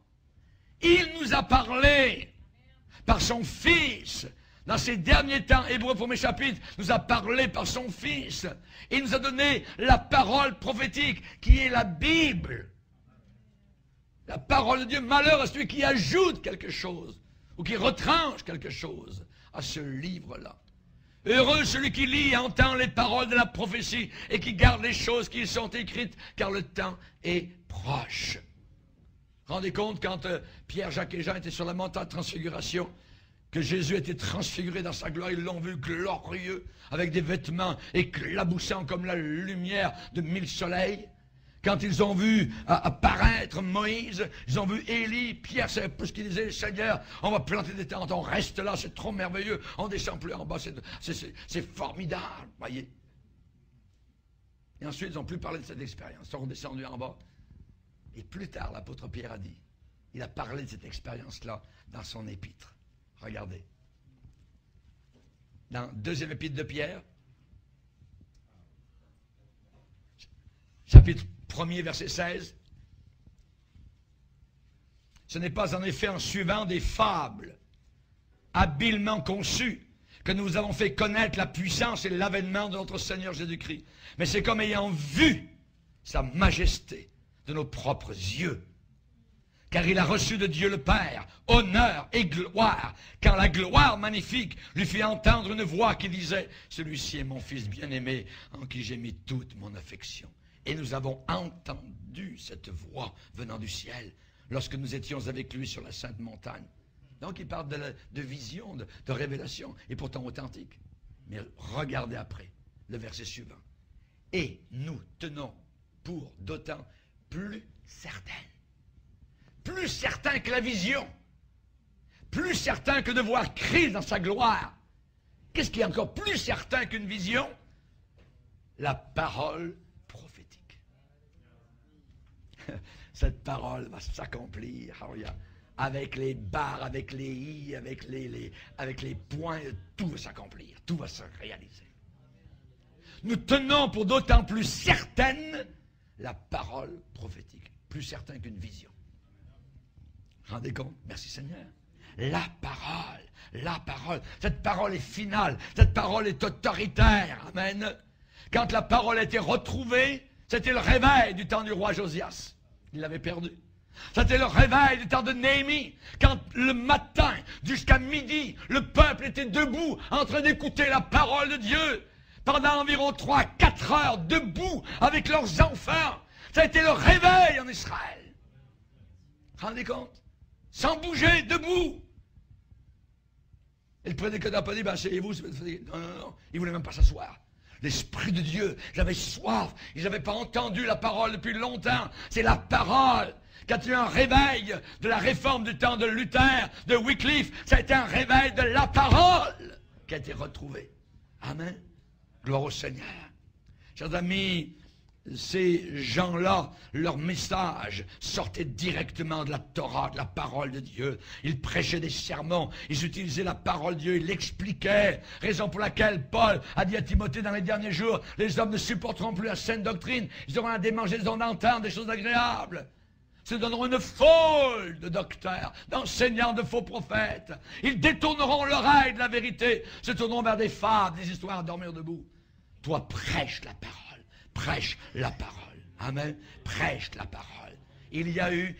C: Il nous a parlé par son Fils. Dans ces derniers temps, Hébreux 1er chapitre nous a parlé par son Fils. Il nous a donné la parole prophétique qui est la Bible. La parole de Dieu. Malheur à celui qui ajoute quelque chose ou qui retranche quelque chose à ce livre-là. Heureux celui qui lit et entend les paroles de la prophétie et qui garde les choses qui y sont écrites, car le temps est proche. Rendez compte quand Pierre, Jacques et Jean étaient sur la montagne de transfiguration, que Jésus était transfiguré dans sa gloire, ils l'ont vu glorieux, avec des vêtements éclaboussants comme la lumière de 1000 soleils. Quand ils ont vu apparaître Moïse, ils ont vu Élie, Pierre savait pas ce qu'il disait, Seigneur, on va planter des tentes, on reste là, c'est trop merveilleux, on descend plus en bas, c'est formidable, voyez. Et ensuite, ils n'ont plus parlé de cette expérience, ils sont redescendus en bas. Et plus tard, l'apôtre Pierre a dit, il a parlé de cette expérience-là dans son épître. Regardez. Dans deuxième épître de Pierre, chapitre 1er, verset 16. Ce n'est pas en effet en suivant des fables habilement conçues que nous avons fait connaître la puissance et l'avènement de notre Seigneur Jésus-Christ. Mais c'est comme ayant vu sa majesté de nos propres yeux. Car il a reçu de Dieu le Père honneur et gloire, quand la gloire magnifique lui fit entendre une voix qui disait « Celui-ci est mon Fils bien-aimé, en qui j'ai mis toute mon affection. » Et nous avons entendu cette voix venant du ciel, lorsque nous étions avec lui sur la sainte montagne. Donc il parle de vision, de révélation, et pourtant authentique. Mais regardez après, le verset suivant. « Et nous tenons pour d'autant plus certaines. » Plus certain que la vision, plus certain que de voir Christ dans sa gloire. Qu'est-ce qui est encore plus certain qu'une vision? La parole prophétique. Cette parole va s'accomplir avec les barres, avec les i, avec les points, tout va s'accomplir, tout va se réaliser. Nous tenons pour d'autant plus certaine la parole prophétique, plus certain qu'une vision. Rendez compte? Merci Seigneur. La parole. Cette parole est finale. Cette parole est autoritaire. Amen. Quand la parole a été retrouvée, c'était le réveil du temps du roi Josias. Il l'avait perdu. C'était le réveil du temps de Néhémie. Quand le matin, jusqu'à midi, le peuple était debout, en train d'écouter la parole de Dieu. Pendant environ 3-4 heures, debout, avec leurs enfants. Ça a été le réveil en Israël. Rendez compte? Sans bouger, debout. Et le prédicateur n'a pas dit, asseyez-vous. Non. Il ne voulait même pas s'asseoir. L'Esprit de Dieu, j'avais soif. Ils n'avaient pas entendu la parole depuis longtemps. C'est la parole. Quand il y a eu un réveil de la réforme du temps de Luther, de Wycliffe, ça a été un réveil de la parole qui a été retrouvée. Amen. Gloire au Seigneur. Chers amis, ces gens-là, leur message sortait directement de la Torah, de la parole de Dieu. Ils prêchaient des sermons, ils utilisaient la parole de Dieu, ils l'expliquaient. Raison pour laquelle Paul a dit à Timothée dans les derniers jours, les hommes ne supporteront plus la saine doctrine, ils auront à démangeaison d'entendre des choses agréables. Se donneront une foule de docteurs, d'enseignants, de faux prophètes. Ils détourneront l'oreille de la vérité, se tourneront vers des fables, des histoires à dormir debout. Toi, prêche la parole. Prêche la parole. Amen. Prêche la parole. Il y a eu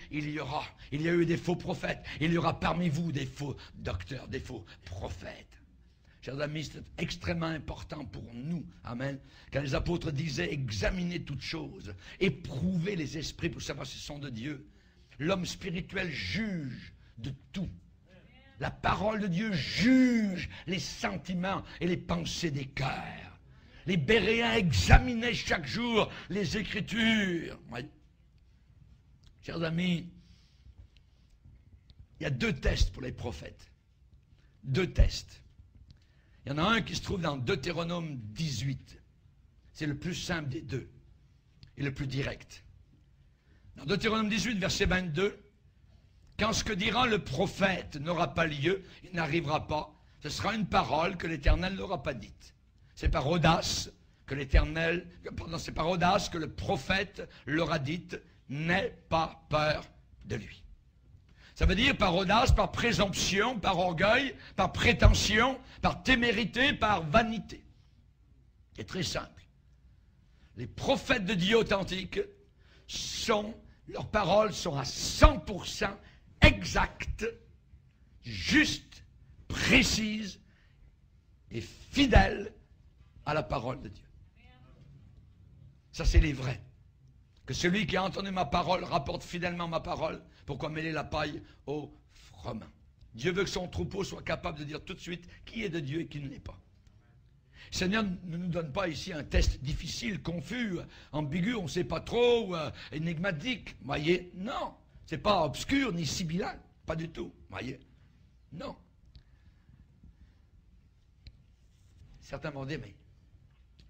C: des faux prophètes. Il y aura parmi vous des faux docteurs, des faux prophètes. Chers amis, c'est extrêmement important pour nous. Amen. Quand les apôtres disaient examiner toutes choses, éprouver les esprits pour savoir s'ils sont de Dieu. L'homme spirituel juge de tout. La parole de Dieu juge les sentiments et les pensées des cœurs. Les Béréens examinaient chaque jour les Écritures. Oui. Chers amis, il y a 2 tests pour les prophètes. 2 tests. Il y en a un qui se trouve dans Deutéronome 18. C'est le plus simple des deux et le plus direct. Dans Deutéronome 18, verset 22, « Quand ce que dira le prophète n'aura pas lieu, il n'arrivera pas, ce sera une parole que l'Éternel n'aura pas dite. C'est par audace que c'est par audace que le prophète l'aura dite, n'aie pas peur de lui. » Ça veut dire par audace, par présomption, par orgueil, par prétention, par témérité, par vanité. C'est très simple. Les prophètes de Dieu authentiques leurs paroles sont à 100% exactes, justes, précises et fidèles à la parole de Dieu. Ça, c'est les vrais. Que celui qui a entendu ma parole rapporte fidèlement ma parole. Pourquoi mêler la paille au froment? Dieu veut que son troupeau soit capable de dire tout de suite qui est de Dieu et qui ne l'est pas. Le Seigneur ne nous donne pas ici un test difficile, confus, ambigu, on ne sait pas trop, énigmatique. Voyez, non. Ce n'est pas obscur ni sibyllin. Pas du tout. Voyez, non. Certains m'ont dit, mais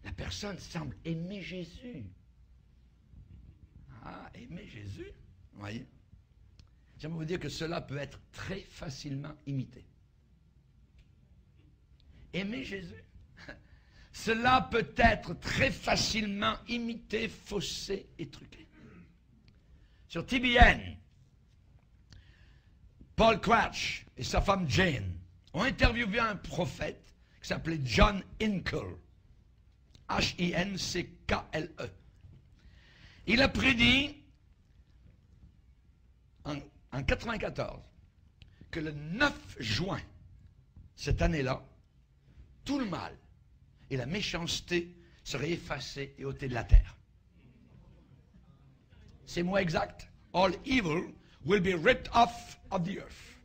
C: la personne semble aimer Jésus. Ah, aimer Jésus? Voyez. J'aimerais vous dire que cela peut être très facilement imité. Aimer Jésus? Cela peut être très facilement imité, faussé et truqué. Sur TBN, Paul Crouch et sa femme Jane ont interviewé un prophète qui s'appelait John Hinkle. H-I-N-C-K-L-E. Il a prédit en 1994 que le 9 juin, cette année-là, tout le mal et la méchanceté seraient effacés et ôtés de la terre. C'est mot exact. All evil will be ripped off of the earth.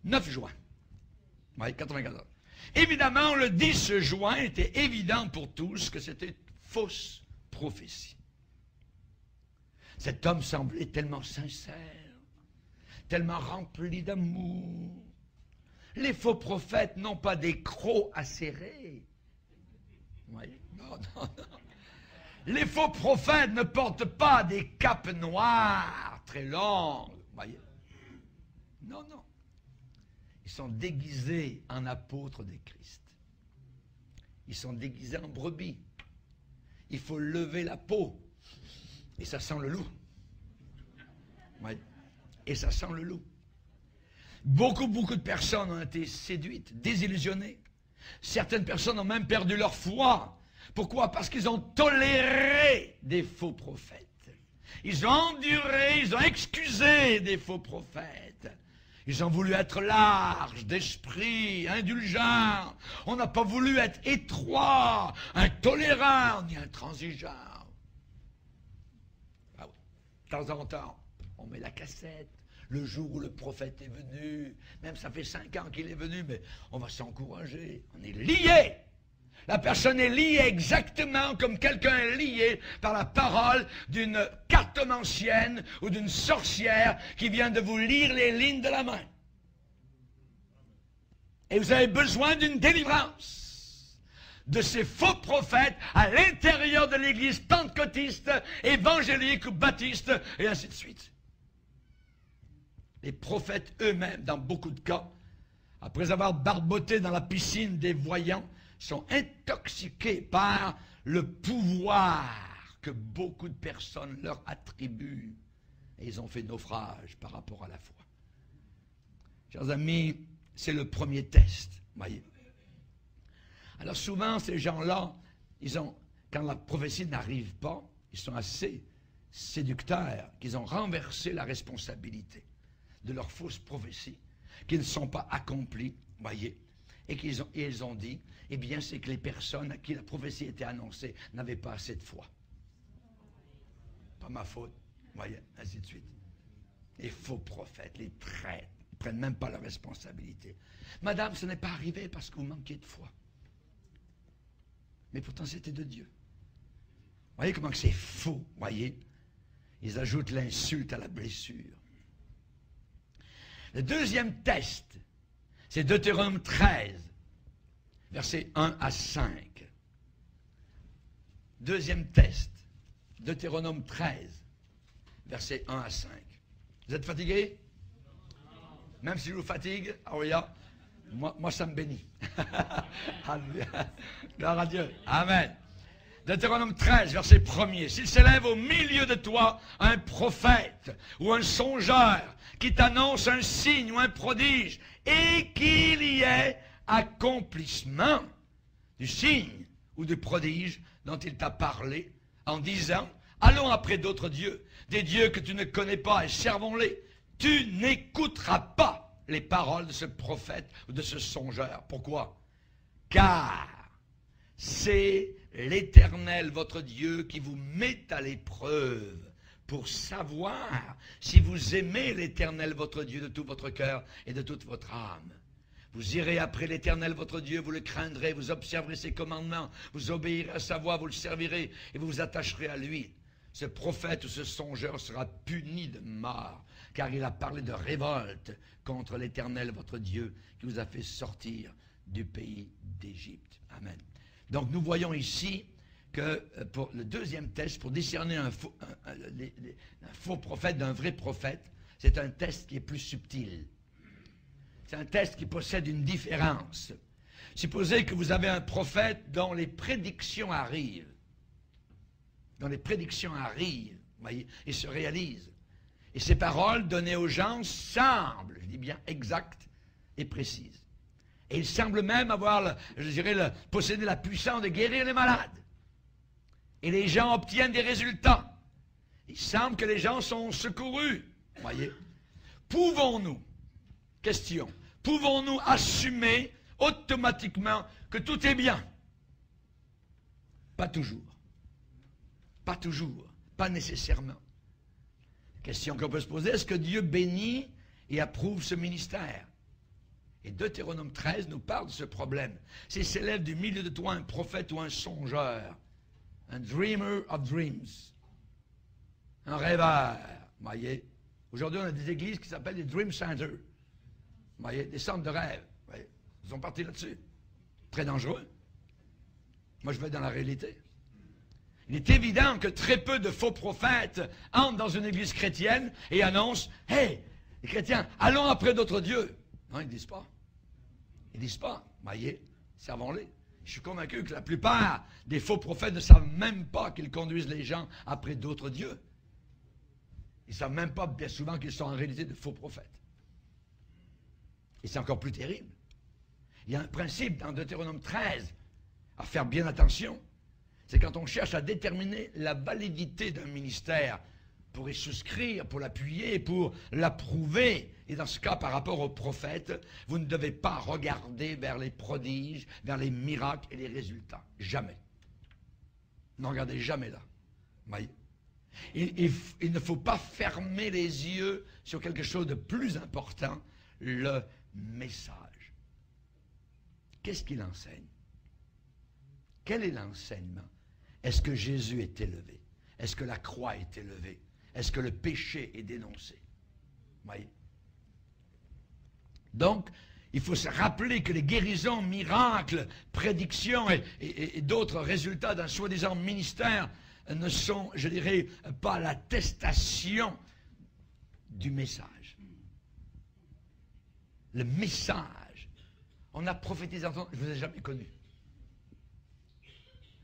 C: 9 juin. Oui, 1994. Évidemment, le 10 juin était évident pour tous que c'était une fausse prophétie. Cet homme semblait tellement sincère, tellement rempli d'amour. Les faux prophètes n'ont pas des crocs acérés. Vous voyez? Non. Les faux prophètes ne portent pas des capes noires très longues. Vous voyez? Non. Ils sont déguisés en apôtres de Christ. Ils sont déguisés en brebis. Il faut lever la peau. Et ça sent le loup. Oui. Et ça sent le loup. Beaucoup de personnes ont été séduites, désillusionnées. Certaines personnes ont même perdu leur foi. Pourquoi? Parce qu'ils ont toléré des faux prophètes. Ils ont enduré, ils ont excusé des faux prophètes. Ils ont voulu être larges d'esprit, indulgents. On n'a pas voulu être étroit, intolérant, ni intransigeant. Ah oui. De temps en temps, on met la cassette. Le jour où le prophète est venu, même ça fait 5 ans qu'il est venu, mais on va s'encourager. On est lié. La personne est liée exactement comme quelqu'un est lié par la parole d'une cartomancienne ou d'une sorcière qui vient de vous lire les lignes de la main. Et vous avez besoin d'une délivrance de ces faux prophètes à l'intérieur de l'église pentecôtiste, évangélique ou baptiste, et ainsi de suite. Les prophètes eux-mêmes, dans beaucoup de cas, après avoir barboté dans la piscine des voyants, sont intoxiqués par le pouvoir que beaucoup de personnes leur attribuent. Et ils ont fait naufrage par rapport à la foi. Chers amis, c'est le premier test, voyez. Alors souvent, ces gens-là, quand la prophétie n'arrive pas, ils sont assez séducteurs qu'ils ont renversé la responsabilité de leurs fausses prophéties, qui ne sont pas accomplies, voyez, et ils ont dit, eh bien, c'est que les personnes à qui la prophétie était annoncée n'avaient pas assez de foi. Pas ma faute, voyez, ainsi de suite. Les faux prophètes, les traîtres, ils ne prennent même pas la responsabilité. Madame, ce n'est pas arrivé parce que vous manquiez de foi. Mais pourtant, c'était de Dieu. Voyez comment c'est faux, voyez. Ils ajoutent l'insulte à la blessure. Le deuxième test, c'est Deutéronome 13, versets 1 à 5. Deuxième test, Deutéronome 13, versets 1 à 5. Vous êtes fatigués? Même si je vous fatigue, moi ça me bénit. Alléluia. Gloire à Dieu. Amen. Deutéronome 13, verset 1er. S'il s'élève au milieu de toi un prophète ou un songeur qui t'annonce un signe ou un prodige et qu'il y ait accomplissement du signe ou du prodige dont il t'a parlé en disant « Allons après d'autres dieux, des dieux que tu ne connais pas et servons-les », tu n'écouteras pas les paroles de ce prophète ou de ce songeur. Pourquoi? Car c'est l'Éternel, votre Dieu, qui vous met à l'épreuve pour savoir si vous aimez l'Éternel, votre Dieu, de tout votre cœur et de toute votre âme. Vous irez après l'Éternel, votre Dieu, vous le craindrez, vous observerez ses commandements, vous obéirez à sa voix, vous le servirez et vous vous attacherez à lui. Ce prophète ou ce songeur sera puni de mort, car il a parlé de révolte contre l'Éternel, votre Dieu, qui vous a fait sortir du pays d'Égypte. Amen. Donc nous voyons ici que pour le deuxième test, pour discerner un faux prophète d'un vrai prophète, c'est un test qui est plus subtil. C'est un test qui possède une différence. Supposez que vous avez un prophète dont les prédictions arrivent. Dont les prédictions arrivent, voyez, et se réalisent. Et ces paroles données aux gens semblent, je dis bien exactes et précises. Et il semble même avoir, posséder la puissance de guérir les malades. Et les gens obtiennent des résultats. Il semble que les gens sont secourus. Voyez. Pouvons-nous, question, pouvons-nous assumer automatiquement que tout est bien? Pas toujours. Pas toujours. Pas nécessairement. Question qu'on peut se poser, est-ce que Dieu bénit et approuve ce ministère? Et Deutéronome 13 nous parle de ce problème. S'il s'élève du milieu de toi un prophète ou un songeur, un dreamer of dreams, un rêveur, voyez. Aujourd'hui, on a des églises qui s'appellent des dream centers, voyez, des centres de rêve. Voyez. Ils sont partis là-dessus. Très dangereux. Moi, je vais dans la réalité. Il est évident que très peu de faux prophètes entrent dans une église chrétienne et annoncent « Hey, les chrétiens, allons après d'autres dieux. » Non, ils ne disent pas. Ils ne disent pas. Voyez, servons-les. Je suis convaincu que la plupart des faux prophètes ne savent même pas qu'ils conduisent les gens après d'autres dieux. Ils ne savent même pas bien souvent qu'ils sont en réalité de faux prophètes. Et c'est encore plus terrible. Il y a un principe dans Deutéronome 13 à faire bien attention. C'est quand on cherche à déterminer la validité d'un ministère pour y souscrire, pour l'appuyer, pour l'approuver. Et dans ce cas, par rapport aux prophètes, vous ne devez pas regarder vers les prodiges, vers les miracles et les résultats. Jamais. Ne regardez jamais là. Voyez. Il ne faut pas fermer les yeux sur quelque chose de plus important, le message. Qu'est-ce qu'il enseigne? Quel est l'enseignement? Est-ce que Jésus est élevé? Est-ce que la croix est élevée? Est-ce que le péché est dénoncé? Voyez. Donc, il faut se rappeler que les guérisons, miracles, prédictions et d'autres résultats d'un soi-disant ministère ne sont, je dirais, pas l'attestation du message. Le message. On a prophétisé, je ne vous ai jamais connu.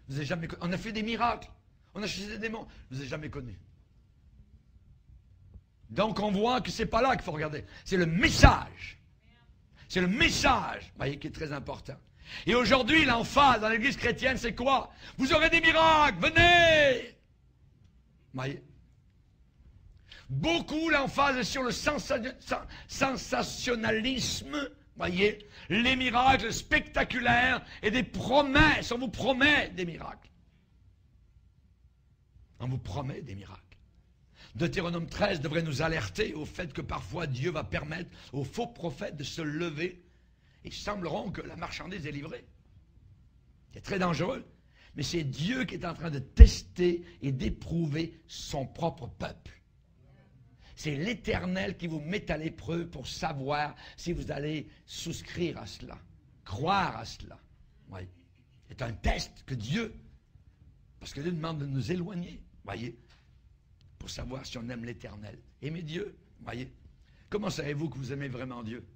C: Je vous ai jamais connu. On a fait des miracles. On a chassé des démons. Je ne vous ai jamais connu. Donc on voit que ce n'est pas là qu'il faut regarder. C'est le message. C'est le message, vous voyez, qui est très important. Et aujourd'hui, l'emphase dans l'église chrétienne, c'est quoi? Vous aurez des miracles, venez! Vous voyez? Beaucoup, l'emphase est sur le sensationnalisme, vous voyez? Les miracles spectaculaires et des promesses. On vous promet des miracles. On vous promet des miracles. Deutéronome 13 devrait nous alerter au fait que parfois Dieu va permettre aux faux prophètes de se lever et il sembleront que la marchandise est livrée. C'est très dangereux, mais c'est Dieu qui est en train de tester et d'éprouver son propre peuple. C'est l'Éternel qui vous met à l'épreuve pour savoir si vous allez souscrire à cela, croire à cela. Oui. C'est un test que Dieu, parce que Dieu demande de nous éloigner, voyez, pour savoir si on aime l'Éternel. Aimer Dieu, voyez. Comment savez-vous que vous aimez vraiment Dieu?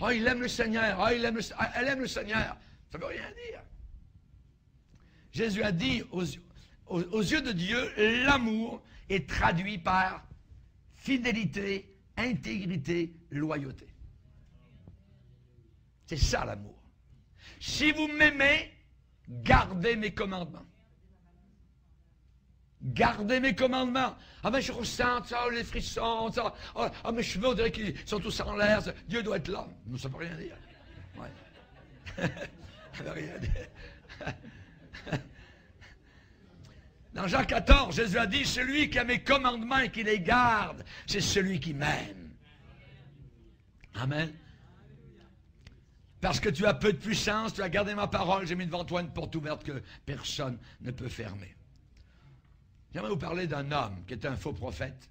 C: Ah, il aime le Seigneur. Ah, elle aime le Seigneur. Ça ne veut rien dire. Jésus a dit, aux yeux de Dieu, l'amour est traduit par fidélité, intégrité, loyauté. C'est ça l'amour. Si vous m'aimez, gardez mes commandements. Gardez mes commandements. Ah mais je ressens ça, les frissons, ça. Ah mes cheveux, on dirait qu'ils sont tous en l'air. Dieu doit être là. Ça ne veut rien dire. Ouais. Ça ne veut rien dire. Dans Jean 14, Jésus a dit, celui qui a mes commandements et qui les garde, c'est celui qui m'aime. Amen. Parce que tu as peu de puissance, tu as gardé ma parole, j'ai mis devant toi une porte ouverte que personne ne peut fermer. J'aimerais vous parler d'un homme qui est un faux prophète.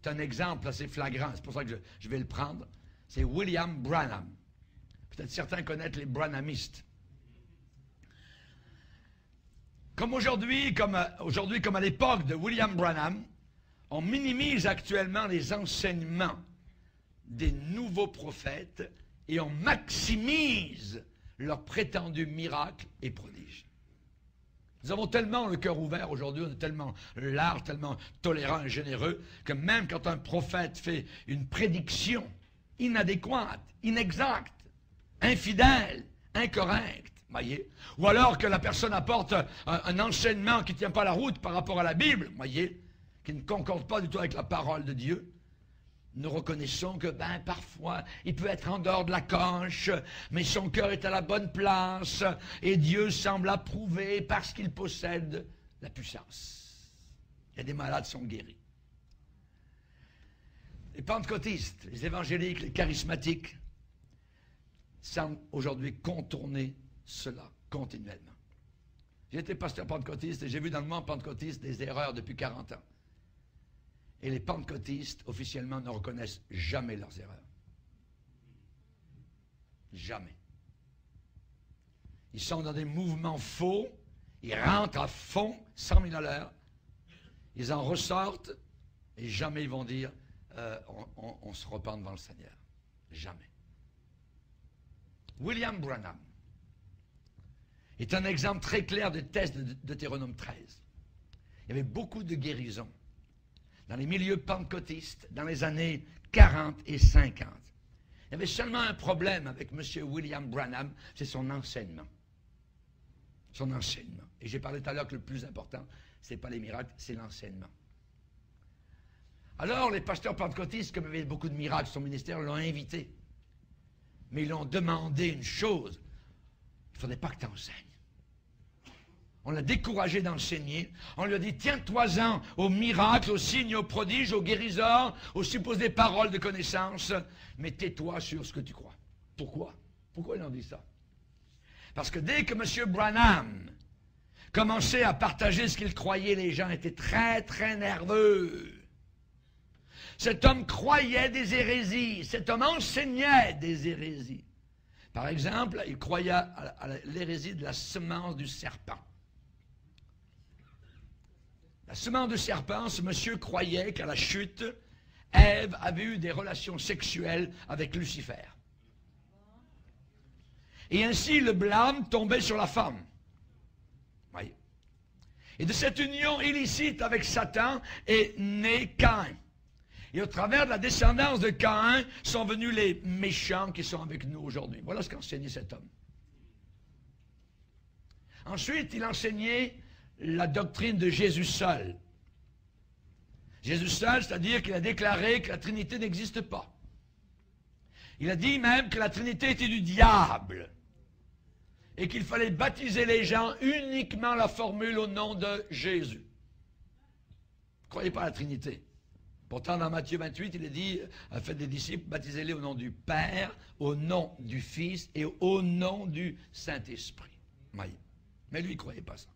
C: C'est un exemple assez flagrant, c'est pour ça que je vais le prendre. C'est William Branham. Peut-être certains connaissent les Branhamistes. Comme aujourd'hui, comme à l'époque de William Branham, on minimise actuellement les enseignements des nouveaux prophètes et on maximise leurs prétendus miracles et prodiges. Nous avons tellement le cœur ouvert aujourd'hui, on est tellement large, tellement tolérant et généreux, que même quand un prophète fait une prédiction inadéquate, inexacte, infidèle, incorrecte, voyez, ou alors que la personne apporte un enseignement qui ne tient pas la route par rapport à la Bible, voyez, qui ne concorde pas du tout avec la parole de Dieu, nous reconnaissons que, parfois, il peut être en dehors de la canche, mais son cœur est à la bonne place, et Dieu semble approuver parce qu'il possède la puissance. Il y a des malades qui sont guéris. Les pentecôtistes, les évangéliques, les charismatiques, semblent aujourd'hui contourner cela continuellement. J'ai été pasteur pentecôtiste et j'ai vu dans le monde pentecôtiste des erreurs depuis 40 ans. Et les pentecôtistes, officiellement, ne reconnaissent jamais leurs erreurs. Jamais. Ils sont dans des mouvements faux, ils rentrent à fond, 100 000 à l'heure, ils en ressortent, et jamais ils vont dire on se repent devant le Seigneur. Jamais. William Branham est un exemple très clair de test de Deutéronome 13. Il y avait beaucoup de guérisons dans les milieux pentecôtistes dans les années 40 et 50. Il y avait seulement un problème avec M. William Branham, c'est son enseignement. Son enseignement. Et j'ai parlé tout à l'heure que le plus important, ce n'est pas les miracles, c'est l'enseignement. Alors, les pasteurs pentecôtistes, comme il y avait beaucoup de miracles, son ministère l'ont invité. Mais ils l'ont demandé une chose, il ne faudrait pas que tu enseignes. On l'a découragé d'enseigner. On lui a dit, tiens-toi-en aux miracles, aux signes, aux prodiges, aux guérisons, aux supposées paroles de connaissance, mais tais-toi sur ce que tu crois. Pourquoi? Pourquoi ils ont dit ça? Parce que dès que M. Branham commençait à partager ce qu'il croyait, les gens étaient très, très nerveux. Cet homme croyait des hérésies. Cet homme enseignait des hérésies. Par exemple, il croyait à l'hérésie de la semence du serpent. La semence du serpent, ce monsieur croyait qu'à la chute, Ève avait eu des relations sexuelles avec Lucifer. Et ainsi, le blâme tombait sur la femme. Voyez. Et de cette union illicite avec Satan est né Caïn. Et au travers de la descendance de Caïn sont venus les méchants qui sont avec nous aujourd'hui. Voilà ce qu'enseignait cet homme. Ensuite, il enseignait la doctrine de Jésus seul. Jésus seul, c'est-à-dire qu'il a déclaré que la Trinité n'existe pas. Il a dit même que la Trinité était du diable et qu'il fallait baptiser les gens uniquement la formule au nom de Jésus. Ne croyez pas à la Trinité. Pourtant, dans Matthieu 28, il est dit, faites des disciples, baptisez-les au nom du Père, au nom du Fils et au nom du Saint-Esprit. Mais lui, il ne croyait pas ça.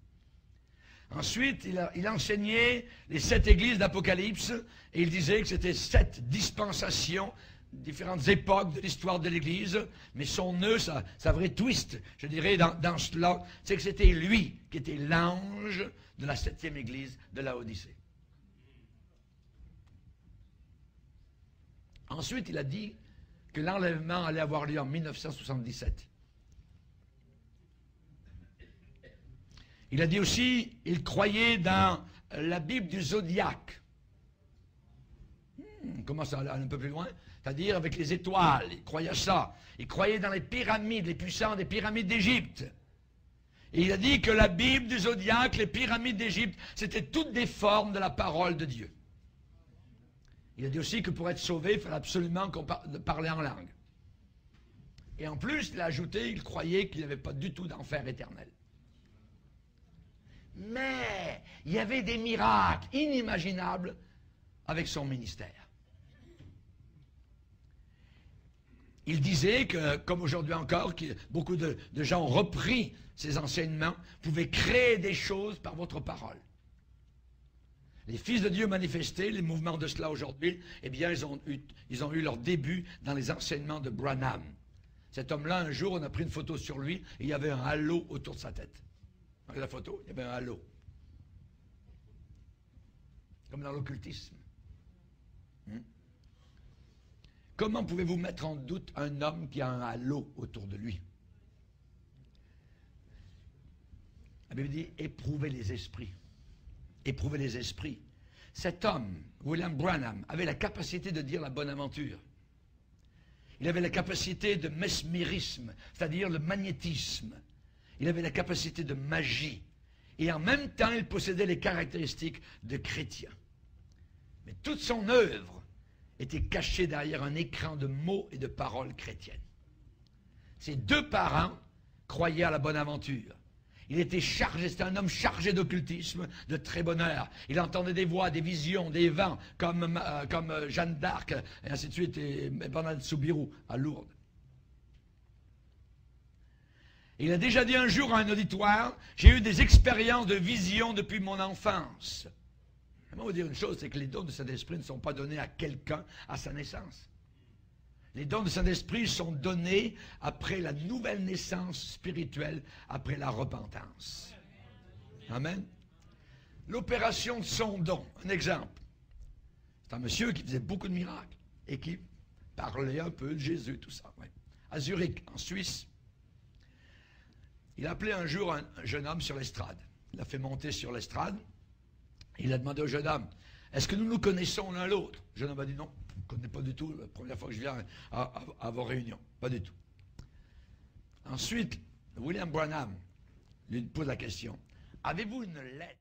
C: Ensuite, il enseignait les 7 églises d'Apocalypse et il disait que c'était 7 dispensations différentes époques de l'histoire de l'Église, mais son nœud, sa vraie twist, je dirais, dans cela, c'est que c'était lui qui était l'ange de la 7e Église de Laodicée. Ensuite, il a dit que l'enlèvement allait avoir lieu en 1977. Il a dit aussi, il croyait dans la Bible du zodiaque. Comment ça aller un peu plus loin? C'est-à-dire avec les étoiles, il croyait à ça. Il croyait dans les pyramides, les puissants des pyramides d'Égypte. Et il a dit que la Bible du zodiaque, les pyramides d'Égypte, c'était toutes des formes de la parole de Dieu. Il a dit aussi que pour être sauvé, il fallait absolument parler en langue. Et en plus, il a ajouté, il croyait qu'il n'y avait pas du tout d'enfer éternel. Mais il y avait des miracles inimaginables avec son ministère. Il disait que, comme aujourd'hui encore, que beaucoup de gens ont repris ces enseignements, pouvaient créer des choses par votre parole. Les fils de Dieu manifestés, les mouvements de cela aujourd'hui, eh bien, ils ont eu leur début dans les enseignements de Branham. Cet homme-là, un jour, on a pris une photo sur lui, et il y avait un halo autour de sa tête. Dans la photo, il y avait un halo. Comme dans l'occultisme. Comment pouvez-vous mettre en doute un homme qui a un halo autour de lui? La Bible dit, éprouvez les esprits. Éprouvez les esprits. Cet homme, William Branham, avait la capacité de dire la bonne aventure. Il avait la capacité de mesmérisme, c'est-à-dire le magnétisme. Il avait la capacité de magie. Et en même temps, il possédait les caractéristiques de chrétien. Mais toute son œuvre était cachée derrière un écran de mots et de paroles chrétiennes. Ses deux parents croyaient à la bonne aventure. Il était chargé, c'était un homme chargé d'occultisme, de très bonheur. Il entendait des voix, des visions, des vents, comme Jeanne d'Arc, et ainsi de suite, et Bernadette Soubirous à Lourdes. Il a déjà dit un jour à un auditoire, j'ai eu des expériences de vision depuis mon enfance. Je vais vous dire une chose, c'est que les dons de Saint-Esprit ne sont pas donnés à quelqu'un à sa naissance. Les dons de Saint-Esprit sont donnés après la nouvelle naissance spirituelle, après la repentance. Amen. L'opération de son don, un exemple. C'est un monsieur qui faisait beaucoup de miracles et qui parlait un peu de Jésus, tout ça. Ouais. À Zurich, en Suisse. Il a appelé un jour un jeune homme sur l'estrade. Il l'a fait monter sur l'estrade. Il a demandé au jeune homme, est-ce que nous nous connaissons l'un l'autre? Le jeune homme a dit non, je ne connais pas du tout, la première fois que je viens à vos réunions, pas du tout. Ensuite, William Branham lui pose la question, avez-vous une lettre